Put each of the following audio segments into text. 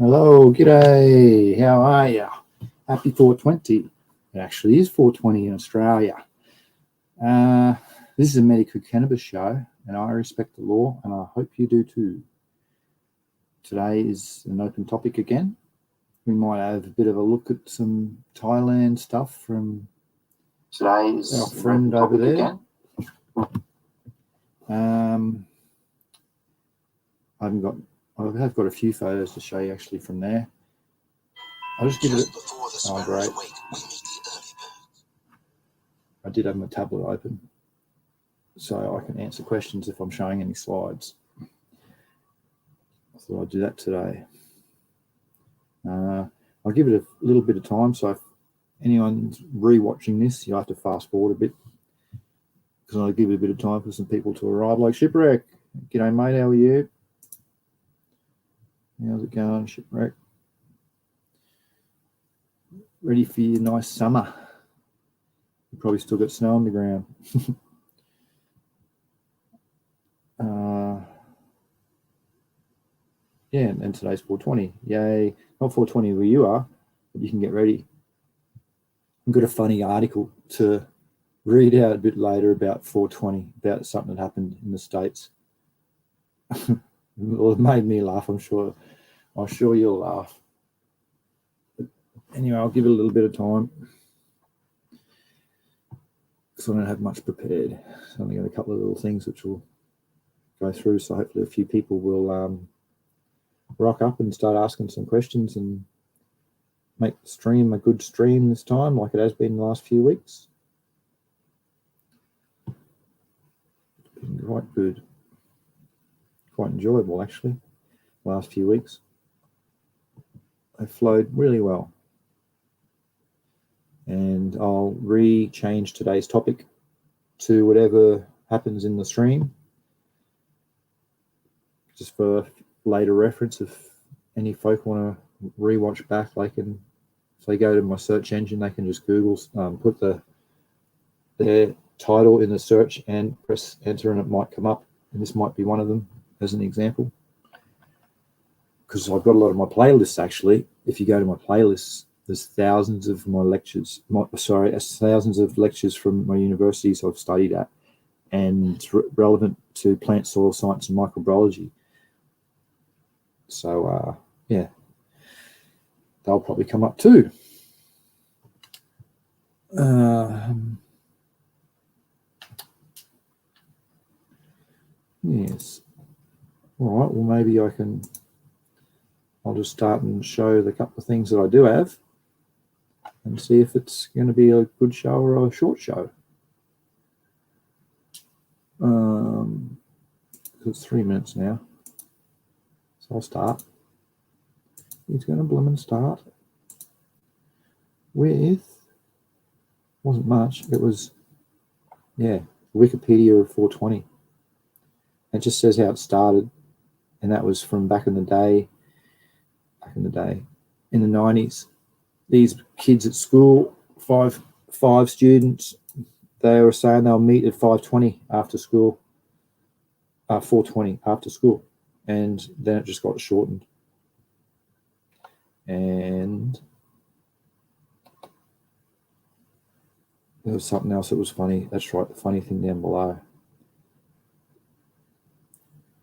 Hello, g'day, how are you? Happy 420. It actually is 420 in Australia. This is a medical cannabis show, and I respect the law, and I hope you do too. Today is an open topic again. We might have a bit of a look at some Thailand stuff from today's our friend over there. Again. I have got a few photos to show you actually from there. I'll just give it. Oh, great! I did have my tablet open, so I can answer questions if I'm showing any slides. I thought I'd do that today. I'll give it a little bit of time, so if anyone's re-watching this, you'll have to fast forward a bit, because I'll give it a bit of time for some people to arrive, like Shipwreck. G'day, mate, how are you? How's it going, Shipwreck? Ready for your nice summer. You probably still got snow on the ground. Yeah, and today's 420. Yay. Not 420 where you are, but you can get ready. I've got a funny article to read out a bit later about 420, about something that happened in the States. Well, it made me laugh, I'm sure you'll laugh. But anyway, I'll give it a little bit of time, because I don't have much prepared. So I've only got a couple of little things which we'll go through, so hopefully a few people will rock up and start asking some questions and make the stream a good stream this time, like it has been the last few weeks. It's been quite good, quite enjoyable actually, the last few weeks. They flowed really well. And I'll change today's topic to whatever happens in the stream, just for later reference. If any folk want to rewatch back, they can, if they go to my search engine, they can just Google, put their title in the search and press enter, and it might come up, and this might be one of them as an example, because I've got a lot of my playlists actually. If you go to my playlists, there's thousands of my lectures, thousands of lectures from my universities I've studied at, and relevant to plant soil science and microbiology. So yeah, they'll probably come up too. Yes. All right, well, maybe I'll just start and show the couple of things that I do have and see if it's going to be a good show or a short show. It's 3 minutes now. So I'll start. He's going to bloom start with, wasn't much. It was, yeah, Wikipedia of 420. It just says how it started, and that was from back in the day, in the 90s. These kids at school, five students, they were saying they'll meet at 5:20 after school, 4:20 after school, and then it just got shortened. And there was something else that was funny. That's right, the funny thing down below.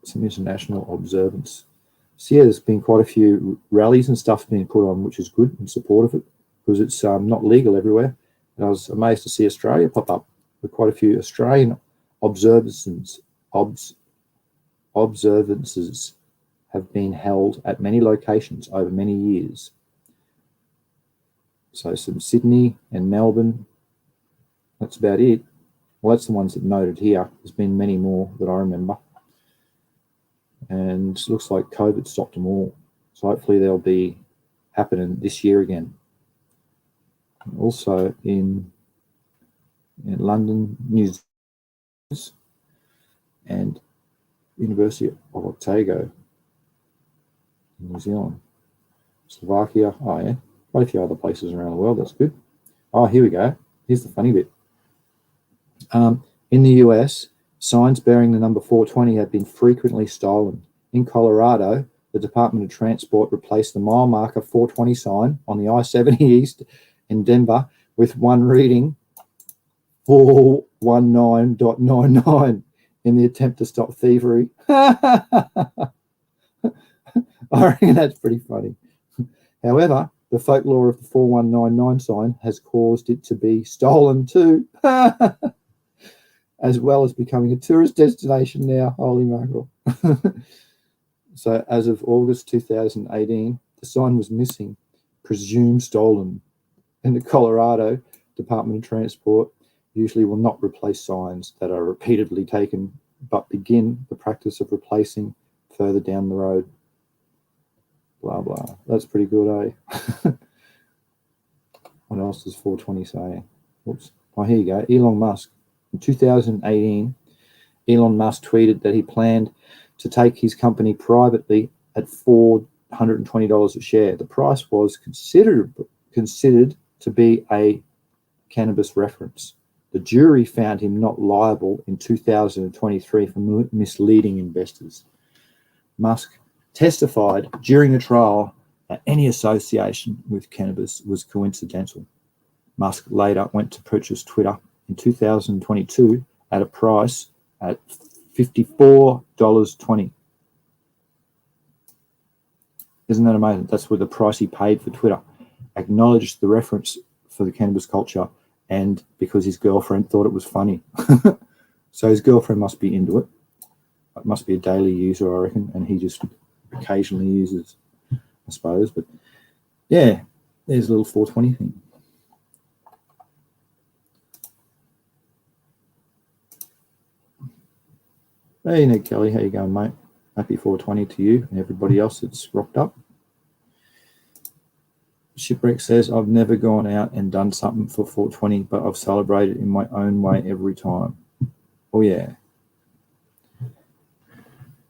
Some international observance. So yeah, there's been quite a few rallies and stuff being put on, which is good, in support of it, because it's not legal everywhere. And I was amazed to see Australia pop up with quite a few Australian observances have been held at many locations over many years. So some Sydney and Melbourne, that's about it. Well, that's the ones that noted here. There's been many more that I remember. And it looks like COVID stopped them all. So hopefully they'll be happening this year again. And also in London, New Zealand, and University of Otago, New Zealand, Slovakia, oh yeah, quite a few other places around the world. That's good. Oh, here we go. Here's the funny bit. In the US, signs bearing the number 420 have been frequently stolen. In Colorado, the Department of Transport replaced the mile marker 420 sign on the I-70 East in Denver with one reading 419.99 in the attempt to stop thievery. I reckon that's pretty funny. However, the folklore of the 4199 sign has caused it to be stolen too, as well as becoming a tourist destination now. Holy mackerel. So as of August 2018, the sign was missing, presumed stolen. In the Colorado Department of Transport usually will not replace signs that are repeatedly taken, but begin the practice of replacing further down the road. Blah, blah. That's pretty good, eh? What else does 420 say? Oops. Oh, here you go. Elon Musk. In 2018, Elon Musk tweeted that he planned to take his company privately at $420 a share. The price was considered to be a cannabis reference. The jury found him not liable in 2023 for misleading investors. Musk testified during the trial that any association with cannabis was coincidental. Musk later went to purchase Twitter in 2022 at a price at $54.20. Isn't that amazing? That's the price he paid for Twitter. Acknowledged the reference for the cannabis culture, and because his girlfriend thought it was funny. So his girlfriend must be into it. It must be a daily user, I reckon, and he just occasionally uses, I suppose. But yeah, there's a little 420 thing. Hey, Nick Kelly, how you going, mate? Happy 420 to you and everybody else that's rocked up. Shipwreck says, I've never gone out and done something for 420, but I've celebrated in my own way every time. Oh, yeah.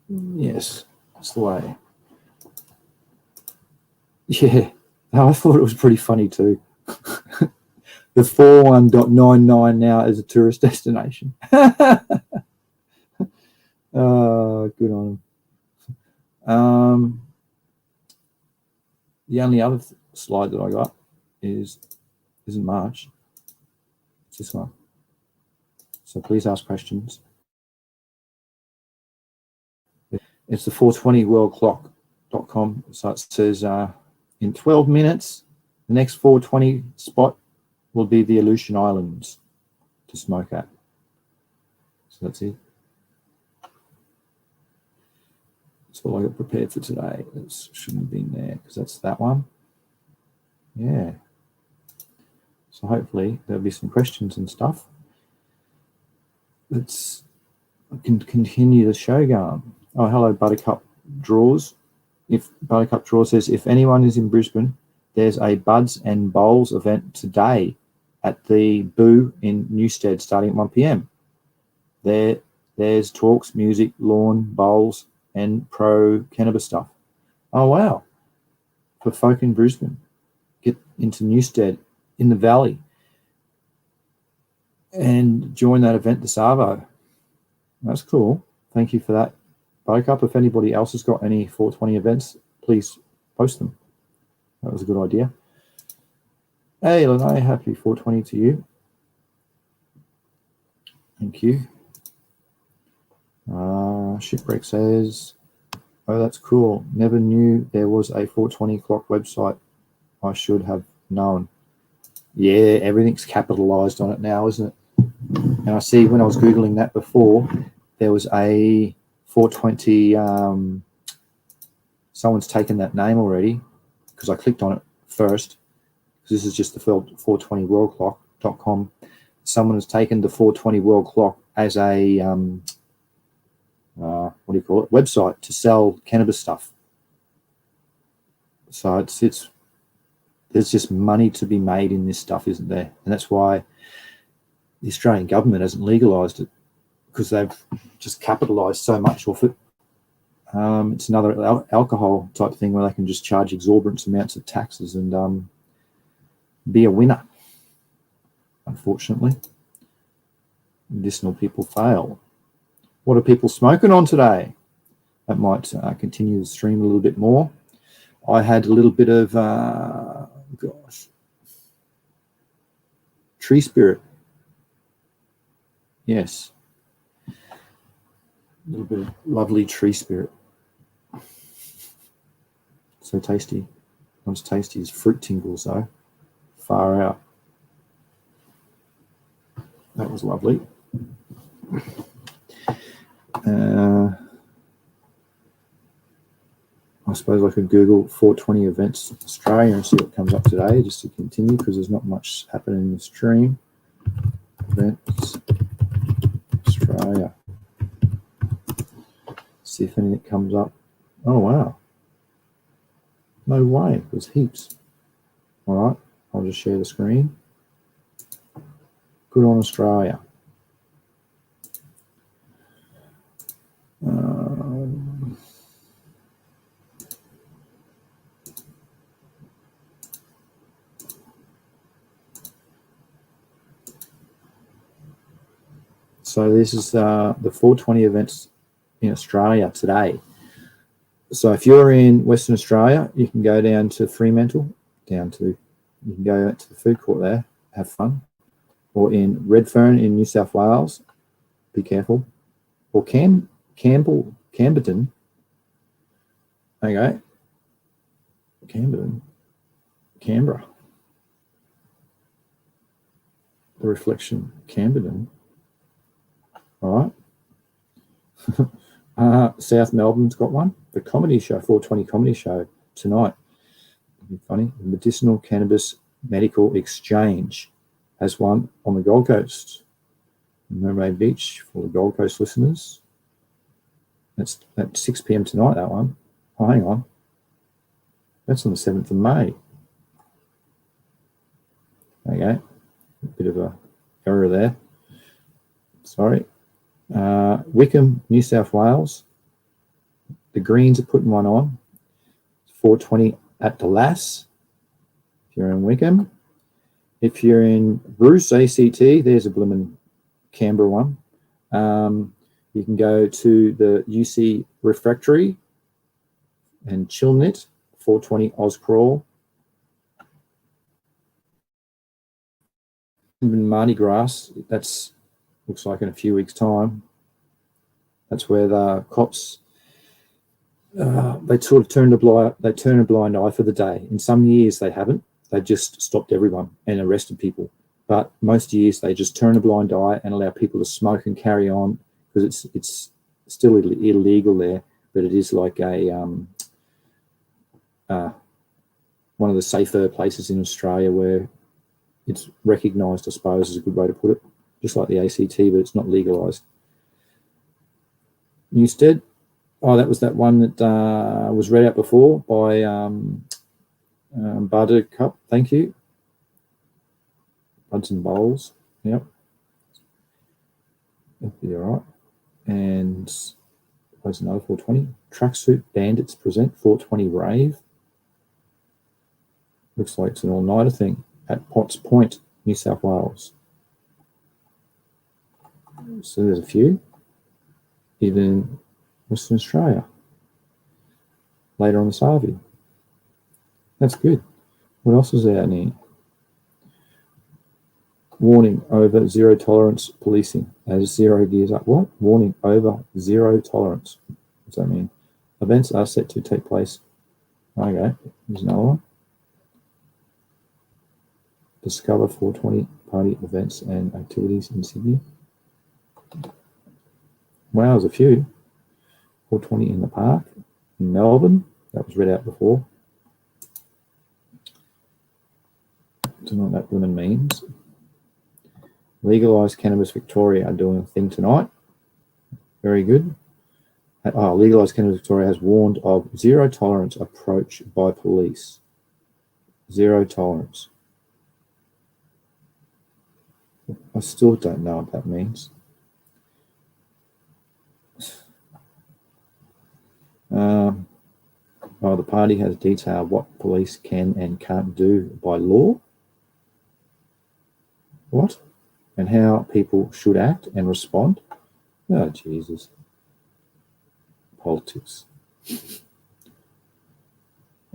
Yes, that's the way. Yeah, I thought it was pretty funny too. The 41.99 now is a tourist destination. Good on them. The only other slide that I got isn't March. It's this one. So please ask questions. It's the 420worldclock.com. So it says in 12 minutes, the next 420 spot will be the Aleutian Islands to smoke at. So that's it. That's all I got prepared for today. It shouldn't have been there because that's that one. Yeah. So hopefully there'll be some questions and stuff. I can continue the show going. Oh, hello, Buttercup Draws. Buttercup Draws says, if anyone is in Brisbane, there's a Buds and Bowls event today at the Boo in Newstead starting at 1 p.m. There's talks, music, lawn, bowls, and pro cannabis stuff. Oh, wow. For folk in Brisbane, get into Newstead in the Valley and join that event this Arvo. That's cool. Thank you for that, Buttercup. If anybody else has got any 420 events, please post them. That was a good idea. Hey, Lene, happy 420 to you. Thank you. Shipwreck says, oh, that's cool. Never knew there was a 420 clock website. I should have known. Yeah, everything's capitalized on it now, isn't it? And I see when I was Googling that before, there was a 420, someone's taken that name already because I clicked on it first. This is just the 420worldclock.com. Someone has taken the 420 World Clock as a, website to sell cannabis stuff. So there's just money to be made in this stuff, isn't there? And that's why the Australian government hasn't legalised it, because they've just capitalised so much off it. It's another alcohol type thing where they can just charge exorbitant amounts of taxes and be a winner. Unfortunately, medicinal people fail. What are people smoking on today? that might continue the stream a little bit more. I had a little bit of, tree spirit. Yes. A little bit of lovely tree spirit. So tasty. Not as tasty as fruit tingles, though. Far out. That was lovely. I suppose I could Google 420 events Australia and see what comes up today, just to continue, because there's not much happening in the stream. Events Australia. See if anything comes up. Oh, wow. No way. There's heaps. All right. I'll just share the screen. Good on Australia. So this is the 420 events in Australia today. So if you're in Western Australia, you can go down to Fremantle, you can go out to the food court there, have fun. Or in Redfern in New South Wales, be careful. Or Camberton, okay. Camberton, Canberra. The Reflection, Camberton. All right. South Melbourne's got one. The comedy show, 420 comedy show tonight. It'll be funny. The Medicinal Cannabis Medical Exchange has one on the Gold Coast, Mermaid Beach, for the Gold Coast listeners. That's at 6 p.m. tonight, that one. Oh, hang on. That's on the 7th of May. Okay. A bit of a error there. Sorry. Wickham, New South Wales. The Greens are putting one on. 420 at the Lass. If you're in Wickham. If you're in Bruce, ACT, there's a blooming Canberra one. You can go to the UC Refractory and Chilnit, 420 Auscrawl. In Mardi Gras, that's looks like in a few weeks' time. That's where the cops they sort of turn a blind eye for the day. In some years they haven't. They just stopped everyone and arrested people. But most years they just turn a blind eye and allow people to smoke and carry on, because it's still illegal there, but it is like a one of the safer places in Australia where it's recognised, I suppose, is a good way to put it. Just like the ACT, but it's not legalised. Newstead. Oh, that was that one that was read out before by Buttercup. Thank you. Buds and Bowls. Yep. That'll be all right. And there's another 420. Tracksuit Bandits present 420 Rave. Looks like it's an all-nighter thing at Potts Point, New South Wales. So there's a few. Even in Western Australia. Later on this Harvey. That's good. What else is out here? Warning over zero tolerance policing as zero gears up. What? Warning over zero tolerance. What does that mean? Events are set to take place. Okay, there's another one. Discover 420 party events and activities in Sydney. Wow, there's a few. 420 in the park in Melbourne. That was read out before. Don't know what that woman means. Legalised Cannabis Victoria are doing a thing tonight. Very good. Legalised Cannabis Victoria has warned of zero tolerance approach by police. Zero tolerance. I still don't know what that means. The party has detailed what police can and can't do by law. What? And how people should act and respond. Oh, Jesus. politics.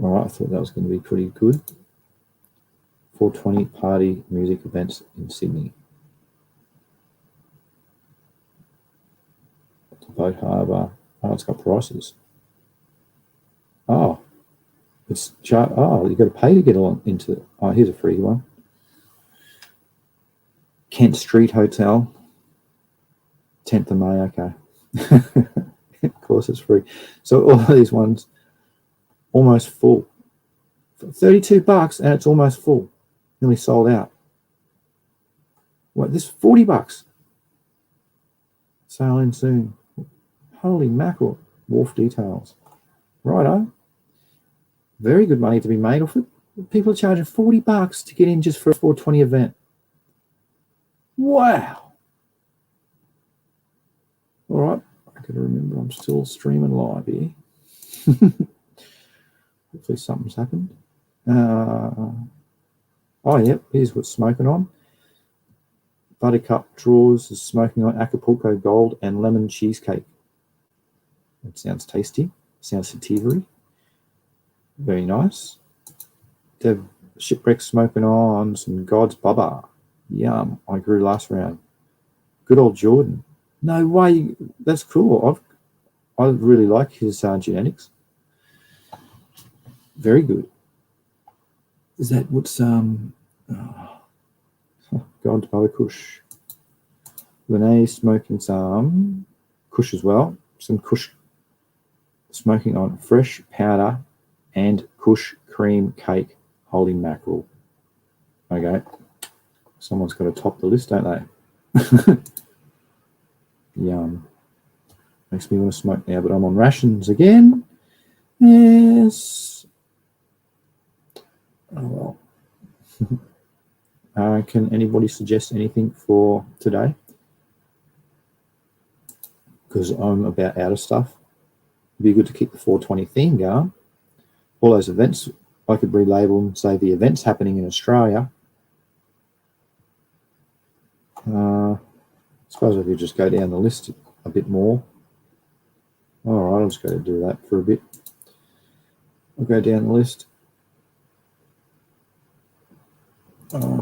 All right, I thought that was going to be pretty good. 420 party music events in Sydney. Boat Harbour. Oh, it's got prices. Oh, you've got to pay to get on into. Oh, here's a free one. Kent Street Hotel. 10th of May. Okay. Of course, it's free. So all of these ones almost full. For $32, and it's almost full. Nearly sold out. What? This $40. Sailing soon. Holy mackerel. Wharf details. Righto. Very good money to be made off it. People are charging $40 to get in just for a 420 event. Wow. All right. I got to remember I'm still streaming live here. Hopefully something's happened. Oh, yep. Here's what's smoking on. Buttercup Drawers is smoking on Acapulco Gold and lemon cheesecake. That sounds tasty. Sounds sativery. Very nice. The Shipwreck smoking on some God's Bubba. Yum. I grew last round. Good old Jordan. No way. That's cool. I really like his genetics. Very good. Is that what's God's Bubba Kush. Renee smoking some Kush as well. Some Kush smoking on fresh powder and Kush cream cake. Holy mackerel. Okay. Someone's got to top the list, don't they? Yum. Makes me want to smoke now, but I'm on rations again. Yes. Oh well. Can anybody suggest anything for today? Because I'm about out of stuff. It'd be good to keep the 420 theme going. All those events, I could relabel and say the events happening in Australia. I suppose I could just go down the list a bit more. All right, I'm just going to do that for a bit. I'll go down the list.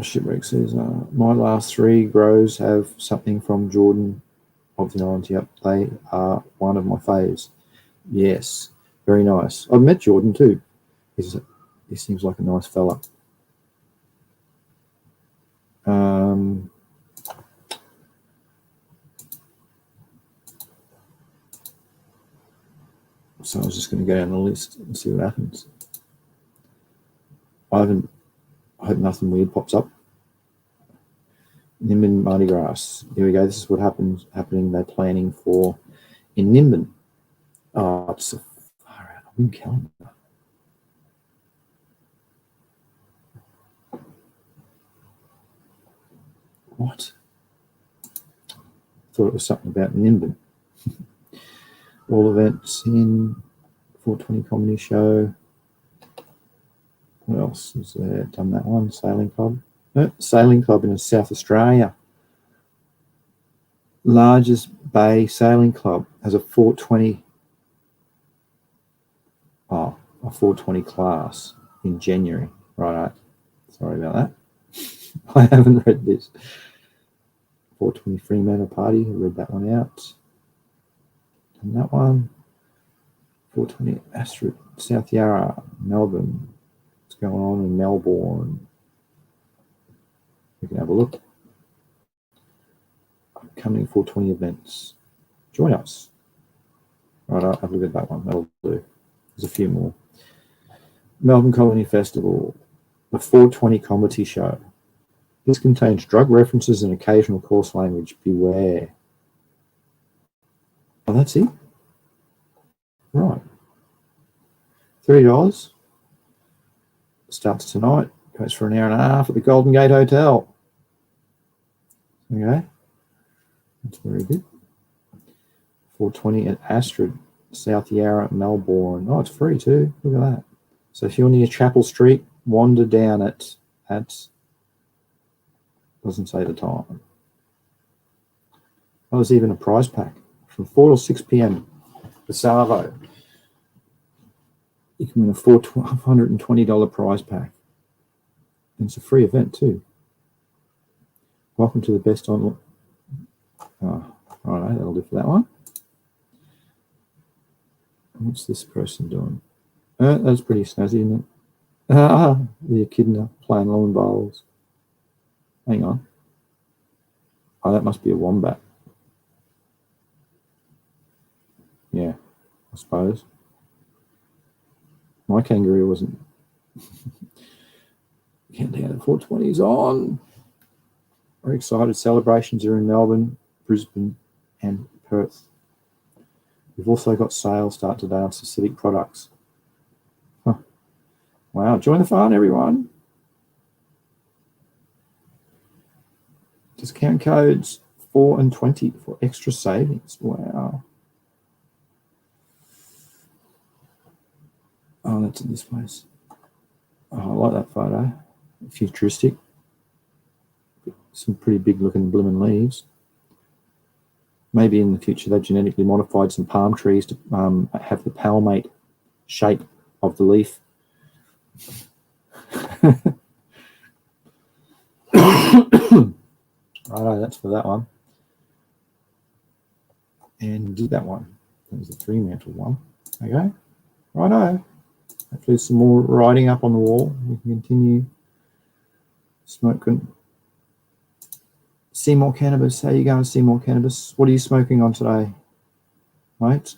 Shipwreck says, my last 3 grows have something from Jordan of the Islands. Yep, they are one of my faves. Yes, very nice. I've met Jordan too. He seems like a nice fella. So I was just going to go down the list and see what happens. I hope nothing weird pops up. Nimbin Mardi Gras. Here we go. This is what happening. They're planning for in Nimbin. Oh, it's so far out. I'm in calendar. What? Thought it was something about Nimbin. All events in 420 comedy show. What else is there? Done that one. Sailing club. No, sailing club in South Australia. Largest bay sailing club has a 420. Oh, a 420 class in January. Right. Sorry about that. I haven't read this. 420 Fremantle Party. I read that one out. Done that one. 420 Astrid, South Yarra, Melbourne. What's going on in Melbourne? We can have a look. Upcoming 420 events. Join us. Right, I'll have a look at that one. That'll do. There's a few more. Melbourne Comedy Festival. The 420 Comedy Show. This contains drug references and occasional coarse language. Beware. Oh, that's it? Right. $30. Starts tonight. Goes for an hour and a half at the Golden Gate Hotel. Okay. That's very good. 420 at Astrid, South Yarra, Melbourne. Oh, it's free too. Look at that. So if you're near Chapel Street, wander down at doesn't say the time. Oh, there's even a prize pack from 4 to 6 p.m. the Savo. You can win a $420 prize pack. And it's a free event too. Welcome to the best online. Oh, right, that'll do for that one. What's this person doing? That's pretty snazzy, isn't it? The echidna playing lawn bowls. Hang on. Oh, that must be a wombat. Yeah, I suppose. My kangaroo wasn't. Countdown to 420's on. Very excited. Celebrations are in Melbourne, Brisbane, and Perth. We've also got sales start today on specific products. Huh. Wow, join the fun, everyone. Discount codes 4 and 20 for extra savings. Wow. Oh, that's in this place. Oh, I like that photo. Futuristic. Some pretty big looking blooming leaves. Maybe in the future they've genetically modified some palm trees to have the palmate shape of the leaf. Righto, that's for that one. And did that one. That was the Fremantle one. Okay. Righto. Hopefully some more writing up on the wall. We can continue smoking. Seymour Cannabis. How you going, Seymour Cannabis? What are you smoking on today, mate?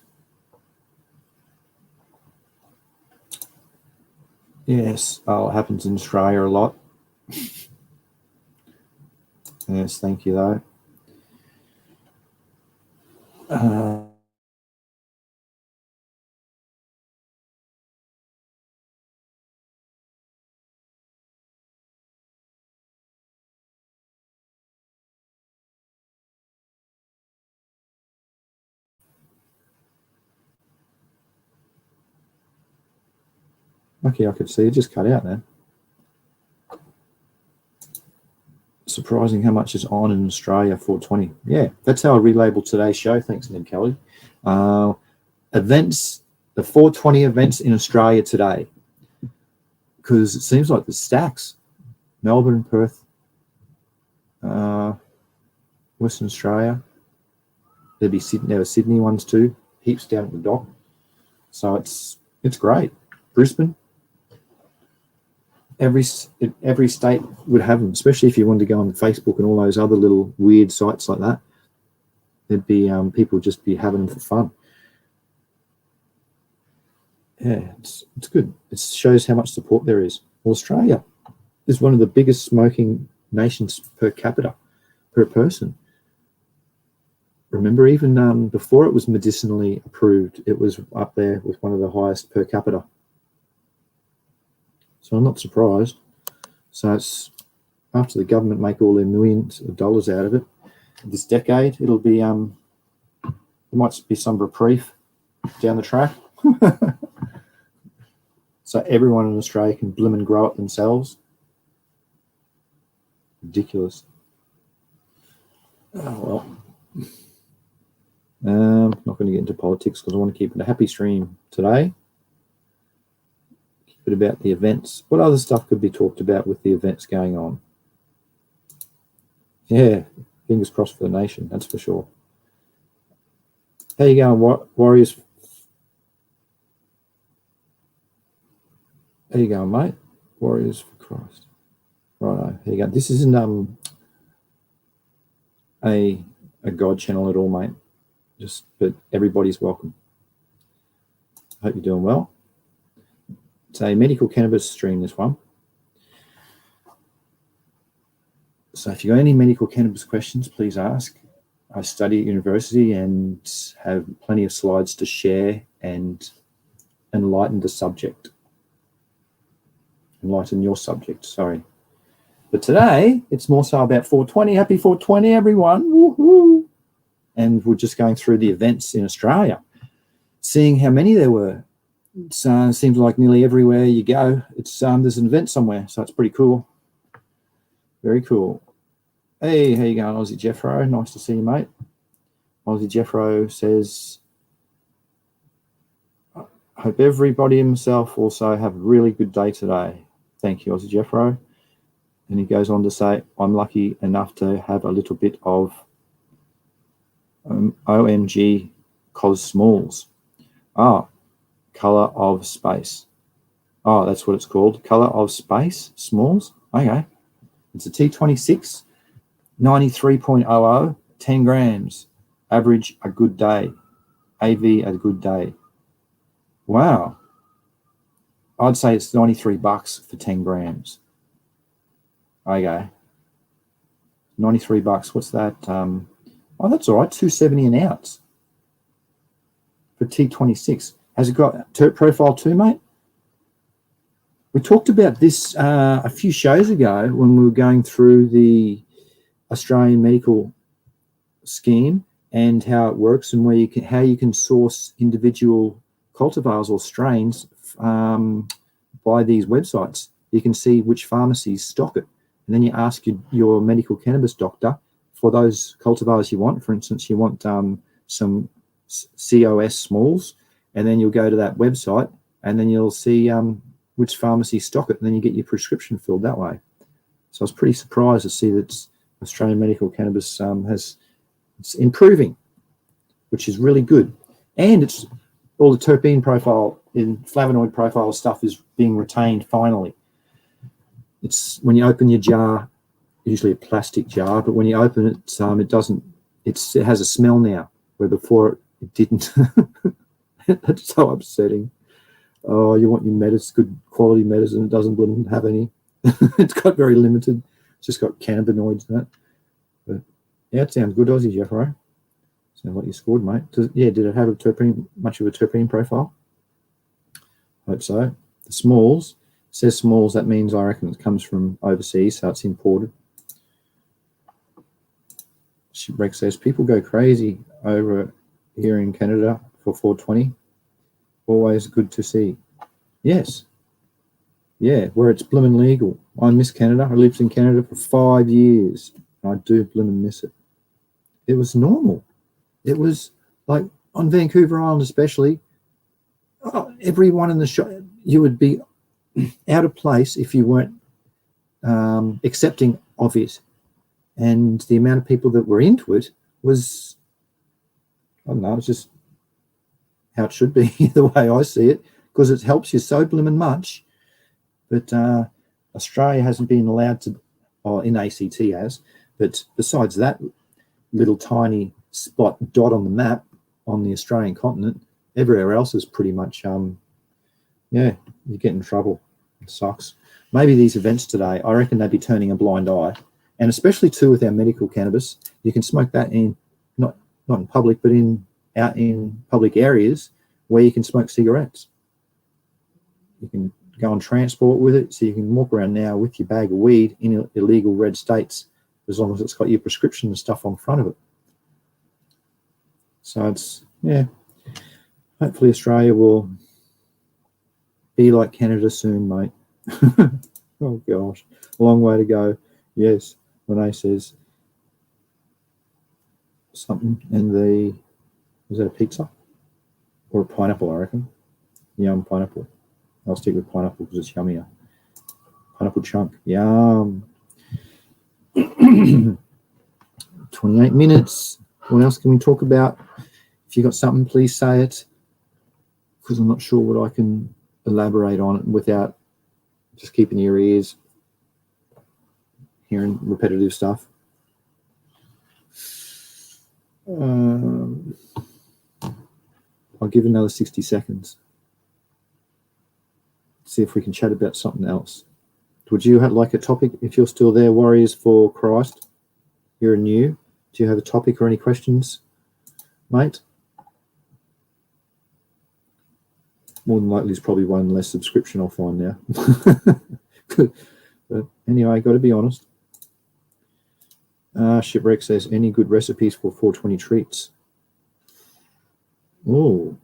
Yes. Oh, it happens in Australia a lot. Yes, thank you, though. Okay, I could see it just cut out then. Surprising how much is on in Australia, 420. Yeah, that's how I relabel today's show. Thanks, Ned Kelly. Events, the 420 events in Australia today. Because it seems like the stacks. Melbourne, Perth, Western Australia. There were Sydney ones too. Heaps down at the dock. So it's great. Brisbane. Every state would have them, especially if you wanted to go on Facebook and all those other little weird sites like that. There'd be people just be having them for fun. Yeah, it's good. It shows how much support there is. Well, Australia is one of the biggest smoking nations per capita, per person. Remember, even before it was medicinally approved, it was up there with one of the highest per capita. So I'm not surprised. So it's after the government make all their millions of dollars out of it this decade, it'll be there might be some reprieve down the track. So everyone in Australia can bloom and grow it themselves. Ridiculous. Oh well. Not going to get into politics because I want to keep it a happy stream today. Keep it about the events. What other stuff could be talked about with the events going on? Yeah, fingers crossed for the nation, that's for sure. How you going, Warriors? How you going, mate? Warriors for Christ. Righto, here you go. This isn't a God channel at all, mate. But everybody's welcome. Hope you're doing well. It's a medical cannabis stream, this one. So if you've got any medical cannabis questions, please ask. I study at university and have plenty of slides to share and enlighten the subject. Enlighten your subject, sorry. But today, it's more so about 420. Happy 420, everyone. Woohoo! And we're just going through the events in Australia, seeing how many there were. It seems like nearly everywhere you go, it's there's an event somewhere, so it's pretty cool. Very cool. Hey, how you going, Aussie Jeffro? Nice to see you, mate. Aussie Jeffro says, Hope everybody and myself also have a really good day today. Thank you, Aussie Jeffro. And he goes on to say, I'm lucky enough to have a little bit of OMG Cos Smalls. Ah, Colour of Space. Oh, that's what it's called. Colour of Space Smalls. Okay. It's a T26, 93.00, 10 grams. Average a good day. AV a good day. Wow. I'd say it's $93 for 10 grams. Okay. $93. What's that? Oh, that's all right. $2.70 an ounce for T26. Has it got terp profile too, mate? We talked about this a few shows ago when we were going through the Australian medical scheme and how it works and where you can, how you can source individual cultivars or strains by these websites. You can see which pharmacies stock it, and then you ask your medical cannabis doctor for those cultivars you want. For instance, you want some COS smalls, and then you'll go to that website, and then you'll see which pharmacy stock it, and then you get your prescription filled that way. So I was pretty surprised to see that Australian medical cannabis it's improving, which is really good. And it's all the terpene profile and flavonoid profile stuff is being retained finally. It's when you open your jar, usually a plastic jar, but when you open it, it doesn't. It has a smell now, where before it didn't. That's so upsetting. Oh, you want your medicine, good quality medicine, it doesn't have any. It's got very limited. It's just got cannabinoids in it. But yeah, it sounds good, Aussie Jeffro. Sounds like you scored, mate. Did it have much of a terpene profile? Hope so. The smalls, it says smalls, that means I reckon it comes from overseas, so it's imported. Shipwreck says, people go crazy over here in Canada for 420. Always good to see. Yes. Yeah, where it's bloomin' legal. I miss Canada. I lived in Canada for 5 years. And I do bloomin' miss it. It was normal. It was like on Vancouver Island especially, everyone in the shop, you would be out of place if you weren't accepting of it. And the amount of people that were into it was, I don't know, it's just how it should be, the way I see it, because it helps you so blooming much. But Australia hasn't been allowed to, or in ACT has, but besides that little tiny spot dot on the map on the Australian continent, everywhere else is pretty much, yeah, you get in trouble. It sucks. Maybe these events today, I reckon they'd be turning a blind eye, and especially too with our medical cannabis. You can smoke that in, not in public, but out in public areas where you can smoke cigarettes. You can go on transport with it, so you can walk around now with your bag of weed in illegal red states as long as it's got your prescription and stuff on front of it. So it's, yeah, hopefully Australia will be like Canada soon, mate. Oh gosh, a long way to go. Yes, Renee says something, and is that a pizza or a pineapple? I reckon. Yum, pineapple. I'll stick with pineapple because it's yummier. Pineapple chunk. Yum. 28 minutes. What else can we talk about? If you got something, please say it, because I'm not sure what I can elaborate on it without just keeping your ears hearing repetitive stuff. I'll give another 60 seconds. See if we can chat about something else. Would you have like a topic, if you're still there, Warriors for Christ? You're new. Do you have a topic or any questions, mate? More than likely, there's probably one less subscription I'll find now. But anyway, got to be honest. Shipwreck says, any good recipes for 420 treats? Oh,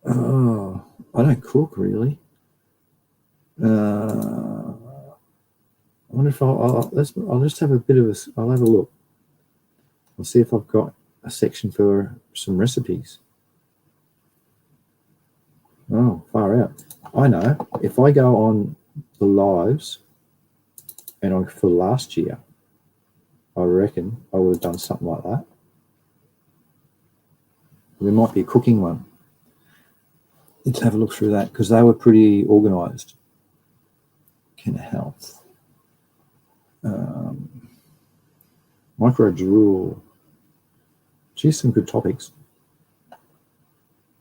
I don't cook really. I wonder if I'll just have a bit of a. I'll have a look. I'll see if I've got a section for some recipes. I know if I go on the lives and for last year, I reckon I would have done something like that. There might be a cooking one. Let's have a look through that because they were pretty organised. Ken Health. Micro drool. Geez, some good topics. I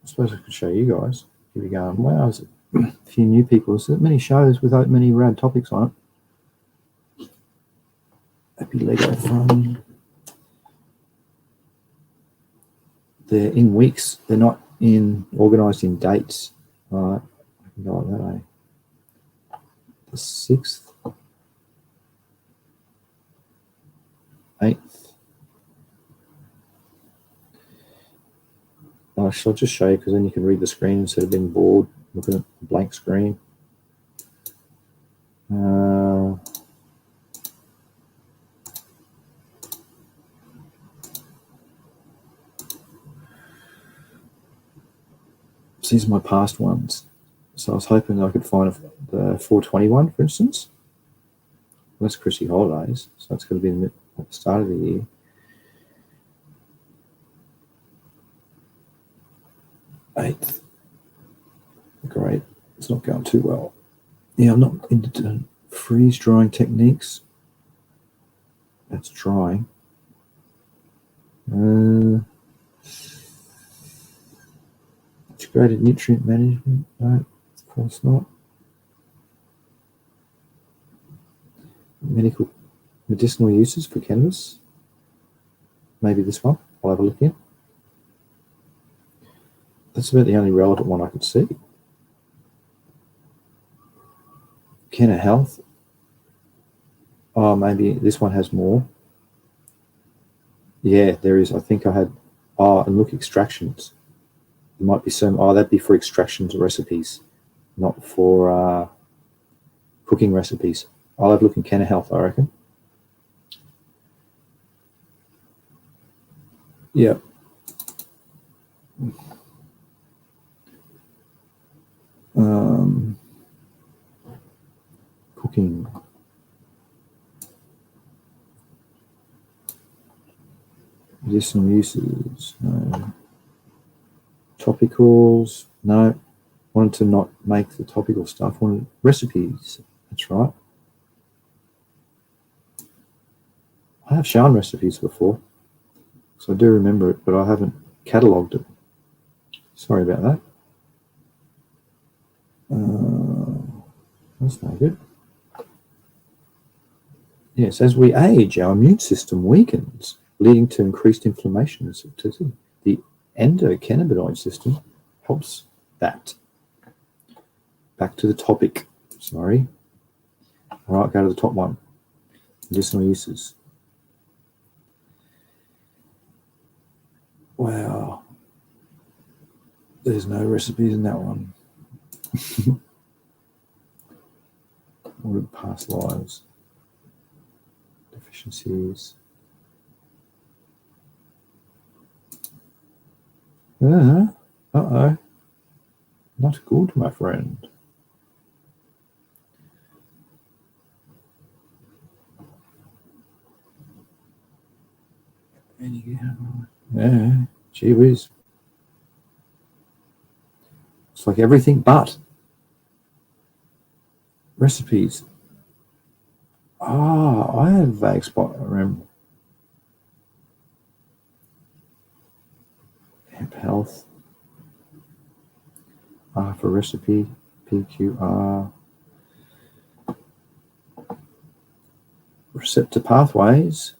suppose I could show you guys. Here we go. Wow, there's a few new people. There's many shows without many rad topics on it. Happy Lego Fun. They're in weeks. They're not organised in dates. All right, I can go like that, eh? The 6th, 8th. I'll just show you because then you can read the screen instead of being bored looking at the blank screen. These are my past ones. So I was hoping I could find the 421, for instance. Well, that's Chrissy Holidays, so it's going to be at the start of the year. Eighth. Great. It's not going too well. Yeah, I'm not into freeze drying techniques. That's drying. Integrated nutrient management. No, of course not. Medicinal uses for cannabis. Maybe this one. I'll have a look in. That's about the only relevant one I could see. Kenna Health. Oh, maybe this one has more. Yeah, there is. I think I had. Oh, and look, extractions. There might be some. Oh, that'd be for extractions recipes, not for cooking recipes. I'll have a look in Kenna Health, I reckon. Yeah. Cooking. Medicinal uses, no. Topicals, no. Wanted to not make the topical stuff. Wanted recipes, that's right. I have shown recipes before, so I do remember it, but I haven't catalogued it. Sorry about that. That's no good. Yes, as we age, our immune system weakens, leading to increased inflammation and toxicity. The endocannabinoid system helps that. Back to the topic. Sorry. All right, go to the top one. Medicinal uses. Wow. There's no recipes in that one. Ordered past lives. Deficiencies. Uh-oh. Not good, my friend. Yeah, gee whiz. It's like everything but recipes. Ah, I have a vague spot, I remember. Hemp health. R for recipe. PQR. Receptor pathways.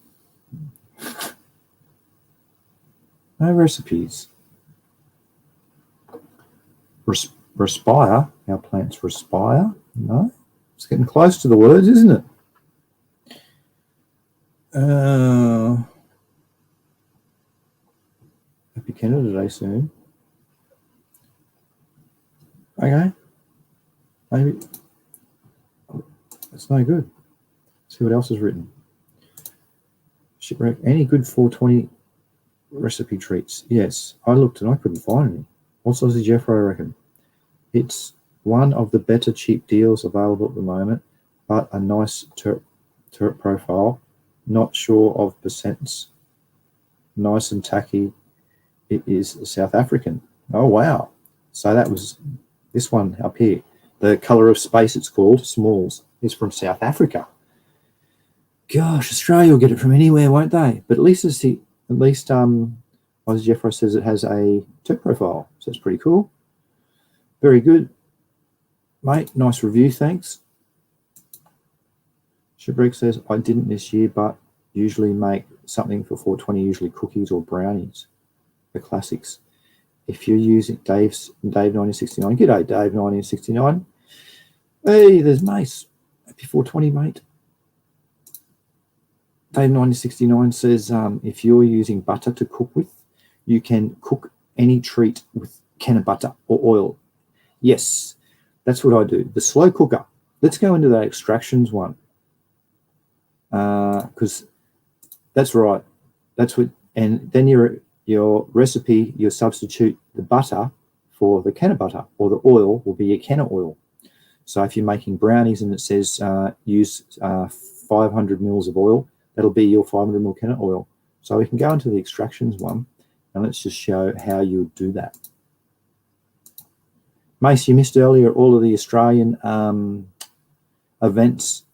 No recipes. Respire. Our plants respire. No. It's getting close to the words, isn't it? Happy Canada Day soon. Okay. Maybe. That's no good. Let's see what else is written. Shipwreck. Any good 420 recipe treats? Yes. I looked and I couldn't find any. What's Aussie Jeffro, I reckon? It's One of the better cheap deals available at the moment, but a nice turret profile. Not sure of percents. Nice and tacky. It is South African. Oh, wow. So that was this one up here. The Colour of Space, it's called, Smalls, is from South Africa. Gosh, Australia will get it from anywhere, won't they? But at least Aussie Jeffro says it has a turret profile, so it's pretty cool. Very good, mate. Nice review, thanks. Shipwreck says, I didn't this year, but usually make something for 420, usually cookies or brownies, the classics. If you're using Dave 1969, g'day Dave 1969. Hey, there's Mace. Happy 420, mate. Dave 1969 says, if you're using butter to cook with, you can cook any treat with can of butter or oil. Yes, that's what I do. The slow cooker. Let's go into that extractions one. Because that's right. That's what, and then your recipe, you substitute the butter for the can of butter, or the oil will be your can of oil. So if you're making brownies and it says use 500 mils of oil, that'll be your 500 ml can of oil. So we can go into the extractions one, and let's just show how you would do that. Mace, you missed earlier all of the Australian events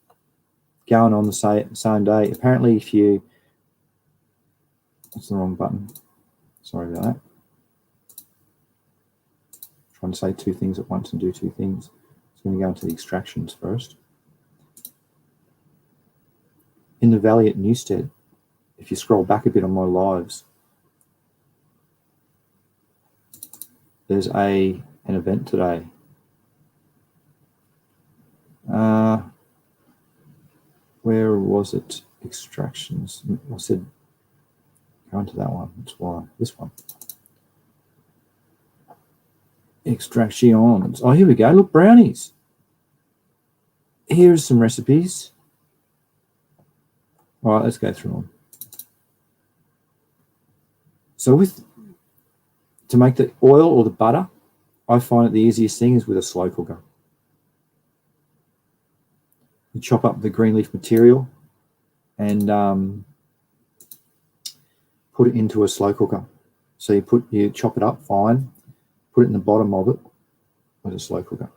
going on the same day. Apparently, if you... That's the wrong button. Sorry about that. Trying to say two things at once and do two things. So I'm going to go into the extractions first. In the Valley at Newstead, if you scroll back a bit on my lives, there's an event today. Where was it? Extractions. I said go into that one. That's why. This one. Extractions. Oh, here we go. Look, brownies. Here's some recipes. All right, let's go through them. So to make the oil or the butter, I find it the easiest thing is with a slow cooker. You chop up the green leaf material and put it into a slow cooker. So you chop it up fine, put it in the bottom of it with a slow cooker.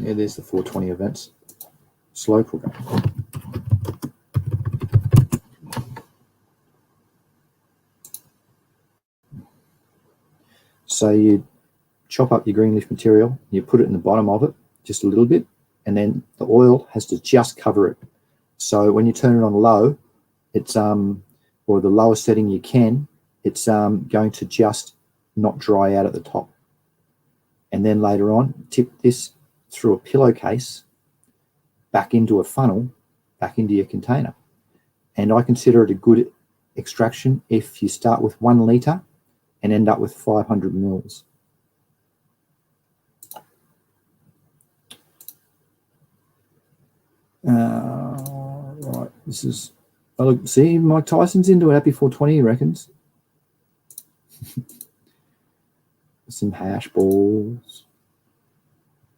Yeah, there's the 420 events. Slow cooker. So you chop up your green leaf material, you put it in the bottom of it, just a little bit, and then the oil has to just cover it. So when you turn it on low, it's or the lowest setting you can, it's going to just not dry out at the top. And then later on, tip this through a pillowcase back into a funnel, back into your container. And I consider it a good extraction if you start with 1 litre and end up with 500 mils. Right, this is, oh, look, see, Mike Tyson's into it. Happy 420, he reckons. Some hash balls.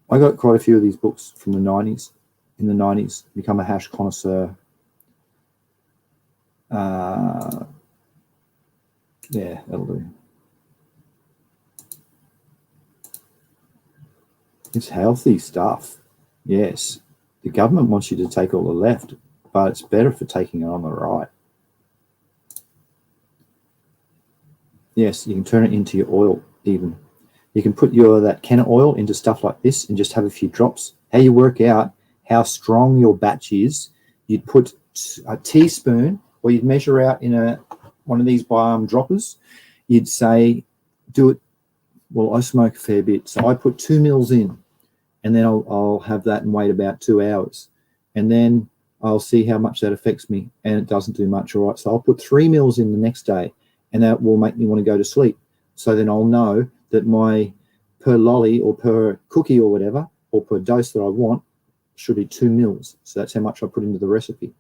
I got quite a few of these books from the 90s. In the 90s, Become a Hash Connoisseur. Yeah, that'll do. It's healthy stuff. Yes. The government wants you to take all the left, but it's better for taking it on the right. Yes, you can turn it into your oil even. You can put that can of oil into stuff like this and just have a few drops. How you work out how strong your batch is, you'd put a teaspoon, or you'd measure out in one of these droppers. You'd say, do it. Well, I smoke a fair bit, so I put 2 mils in, and then I'll have that and wait about 2 hours, and then I'll see how much that affects me, and it doesn't do much. All right, so I'll put 3 mils in the next day, and that will make me want to go to sleep. So then I'll know that my per lolly or per cookie or whatever, or per dose that I want, should be 2 mils. So that's how much I put into the recipe.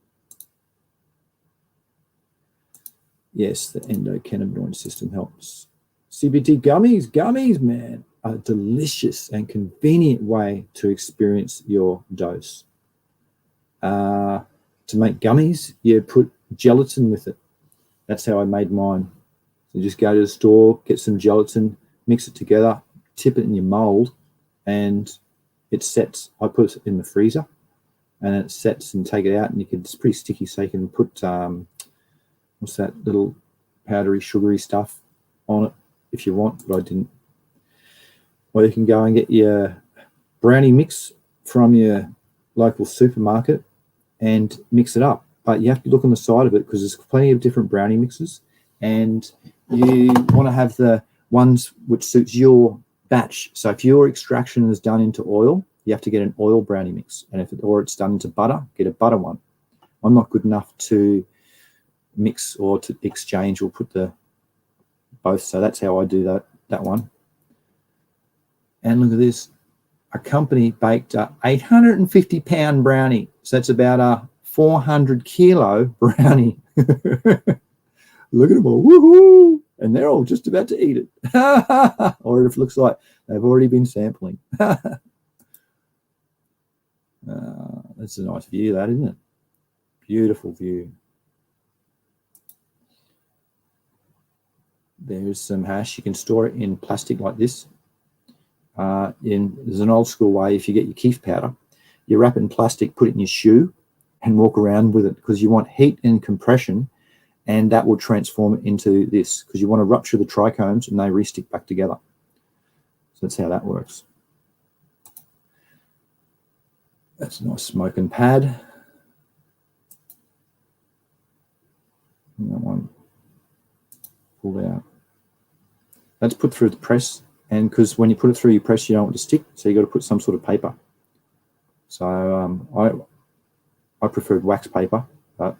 Yes, the endocannabinoid system helps. CBD gummies, man, are a delicious and convenient way to experience your dose. To make gummies, you put gelatin with it. That's how I made mine. So you just go to the store, get some gelatin, mix it together, tip it in your mold, and it sets. I put it in the freezer, and it sets, and take it out, and it's pretty sticky, so you can put what's that little powdery, sugary stuff on it if you want, but I didn't. Or you can go and get your brownie mix from your local supermarket and mix it up. But you have to look on the side of it because there's plenty of different brownie mixes, and you want to have the ones which suits your batch. So if your extraction is done into oil, you have to get an oil brownie mix, and or it's done into butter, get a butter one. I'm not good enough to mix or to exchange or put the both, so that's how I do that one. And look at this, a company baked a 850-pound brownie, so that's about a 400-kilo brownie. Look at them all, woohoo! And they're all just about to eat it. Or it looks like they've already been sampling. That's a nice view, that, isn't it? Beautiful view. There's some hash. You can store it in plastic like this. There's an old school way. If you get your keef powder, you wrap it in plastic, put it in your shoe, and walk around with it, because you want heat and compression, and that will transform it into this, because you want to rupture the trichomes and they re-stick back together. So that's how that works. That's a nice smoking pad. And that one pulled out. That's put through the press, and because when you put it through your press, you don't want it to stick, so you got to put some sort of paper. So I preferred wax paper, but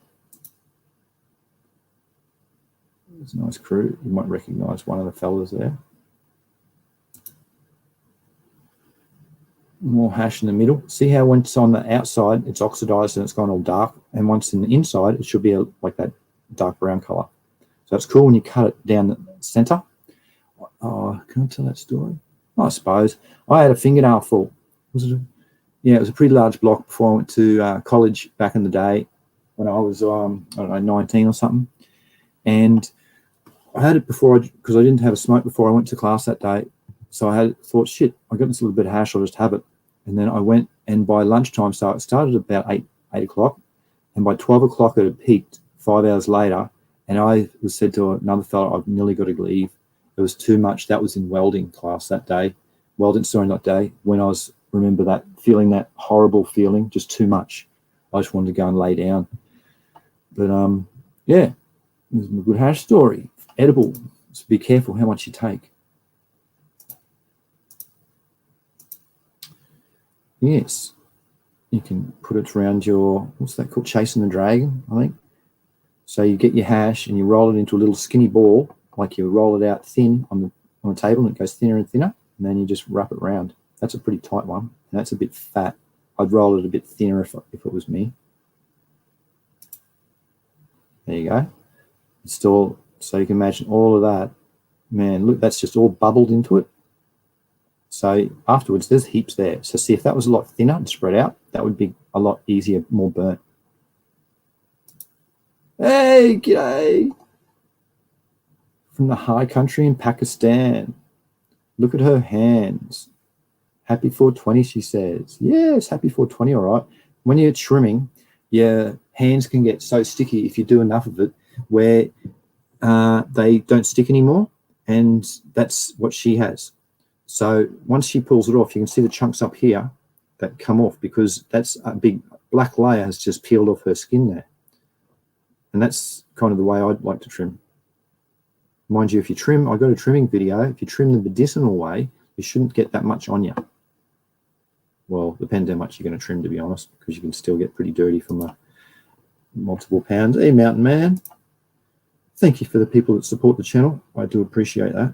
it's a nice crew. You might recognise one of the fellas there. More hash in the middle. See how when it's on the outside, it's oxidised and it's gone all dark, and once in the inside, it should be like that dark brown colour. So it's cool when you cut it down the centre. Oh, can I tell that story? I suppose. I had a fingernail full. Yeah, it was a pretty large block before I went to college back in the day when I was, I don't know, 19 or something. And I had it before, because I didn't have a smoke before I went to class that day. So I thought, shit, I got this little bit of hash, I'll just have it. And then I went, and by lunchtime, so it started about 8 o'clock, and by 12 o'clock it had peaked 5 hours later, and I was said to another fellow, I've nearly got to leave. It was too much. That was in welding class that day. That day, when I was, remember that, feeling that horrible feeling, just too much. I just wanted to go and lay down. But yeah, it was a good hash story. Edible, so be careful how much you take. Yes, you can put it around your, what's that called, chasing the dragon, I think. So you get your hash and you roll it into a little skinny ball, like you roll it out thin on the table, and it goes thinner and thinner, and then you just wrap it around. That's a pretty tight one, and that's a bit fat. I'd roll it a bit thinner if it was me. There you go. It's still, so you can imagine all of that. Man, look, that's just all bubbled into it. So afterwards, there's heaps there. So see, if that was a lot thinner and spread out, that would be a lot easier, more burnt. Hey, g'day. From the high country in Pakistan. Look at her hands. Happy 420, she says. Yes, happy 420, all right. When you're trimming, your hands can get so sticky if you do enough of it where they don't stick anymore, and that's what she has. So once she pulls it off, you can see the chunks up here that come off, because that's a big black layer has just peeled off her skin there. And that's kind of the way I'd like to trim. Mind you, if you trim, I got a trimming video, if you trim the medicinal way, you shouldn't get that much on you. Well, depends how much you're going to trim, to be honest, because you can still get pretty dirty from multiple pounds. Hey, Mountain Man. Thank you for the people that support the channel. I do appreciate that.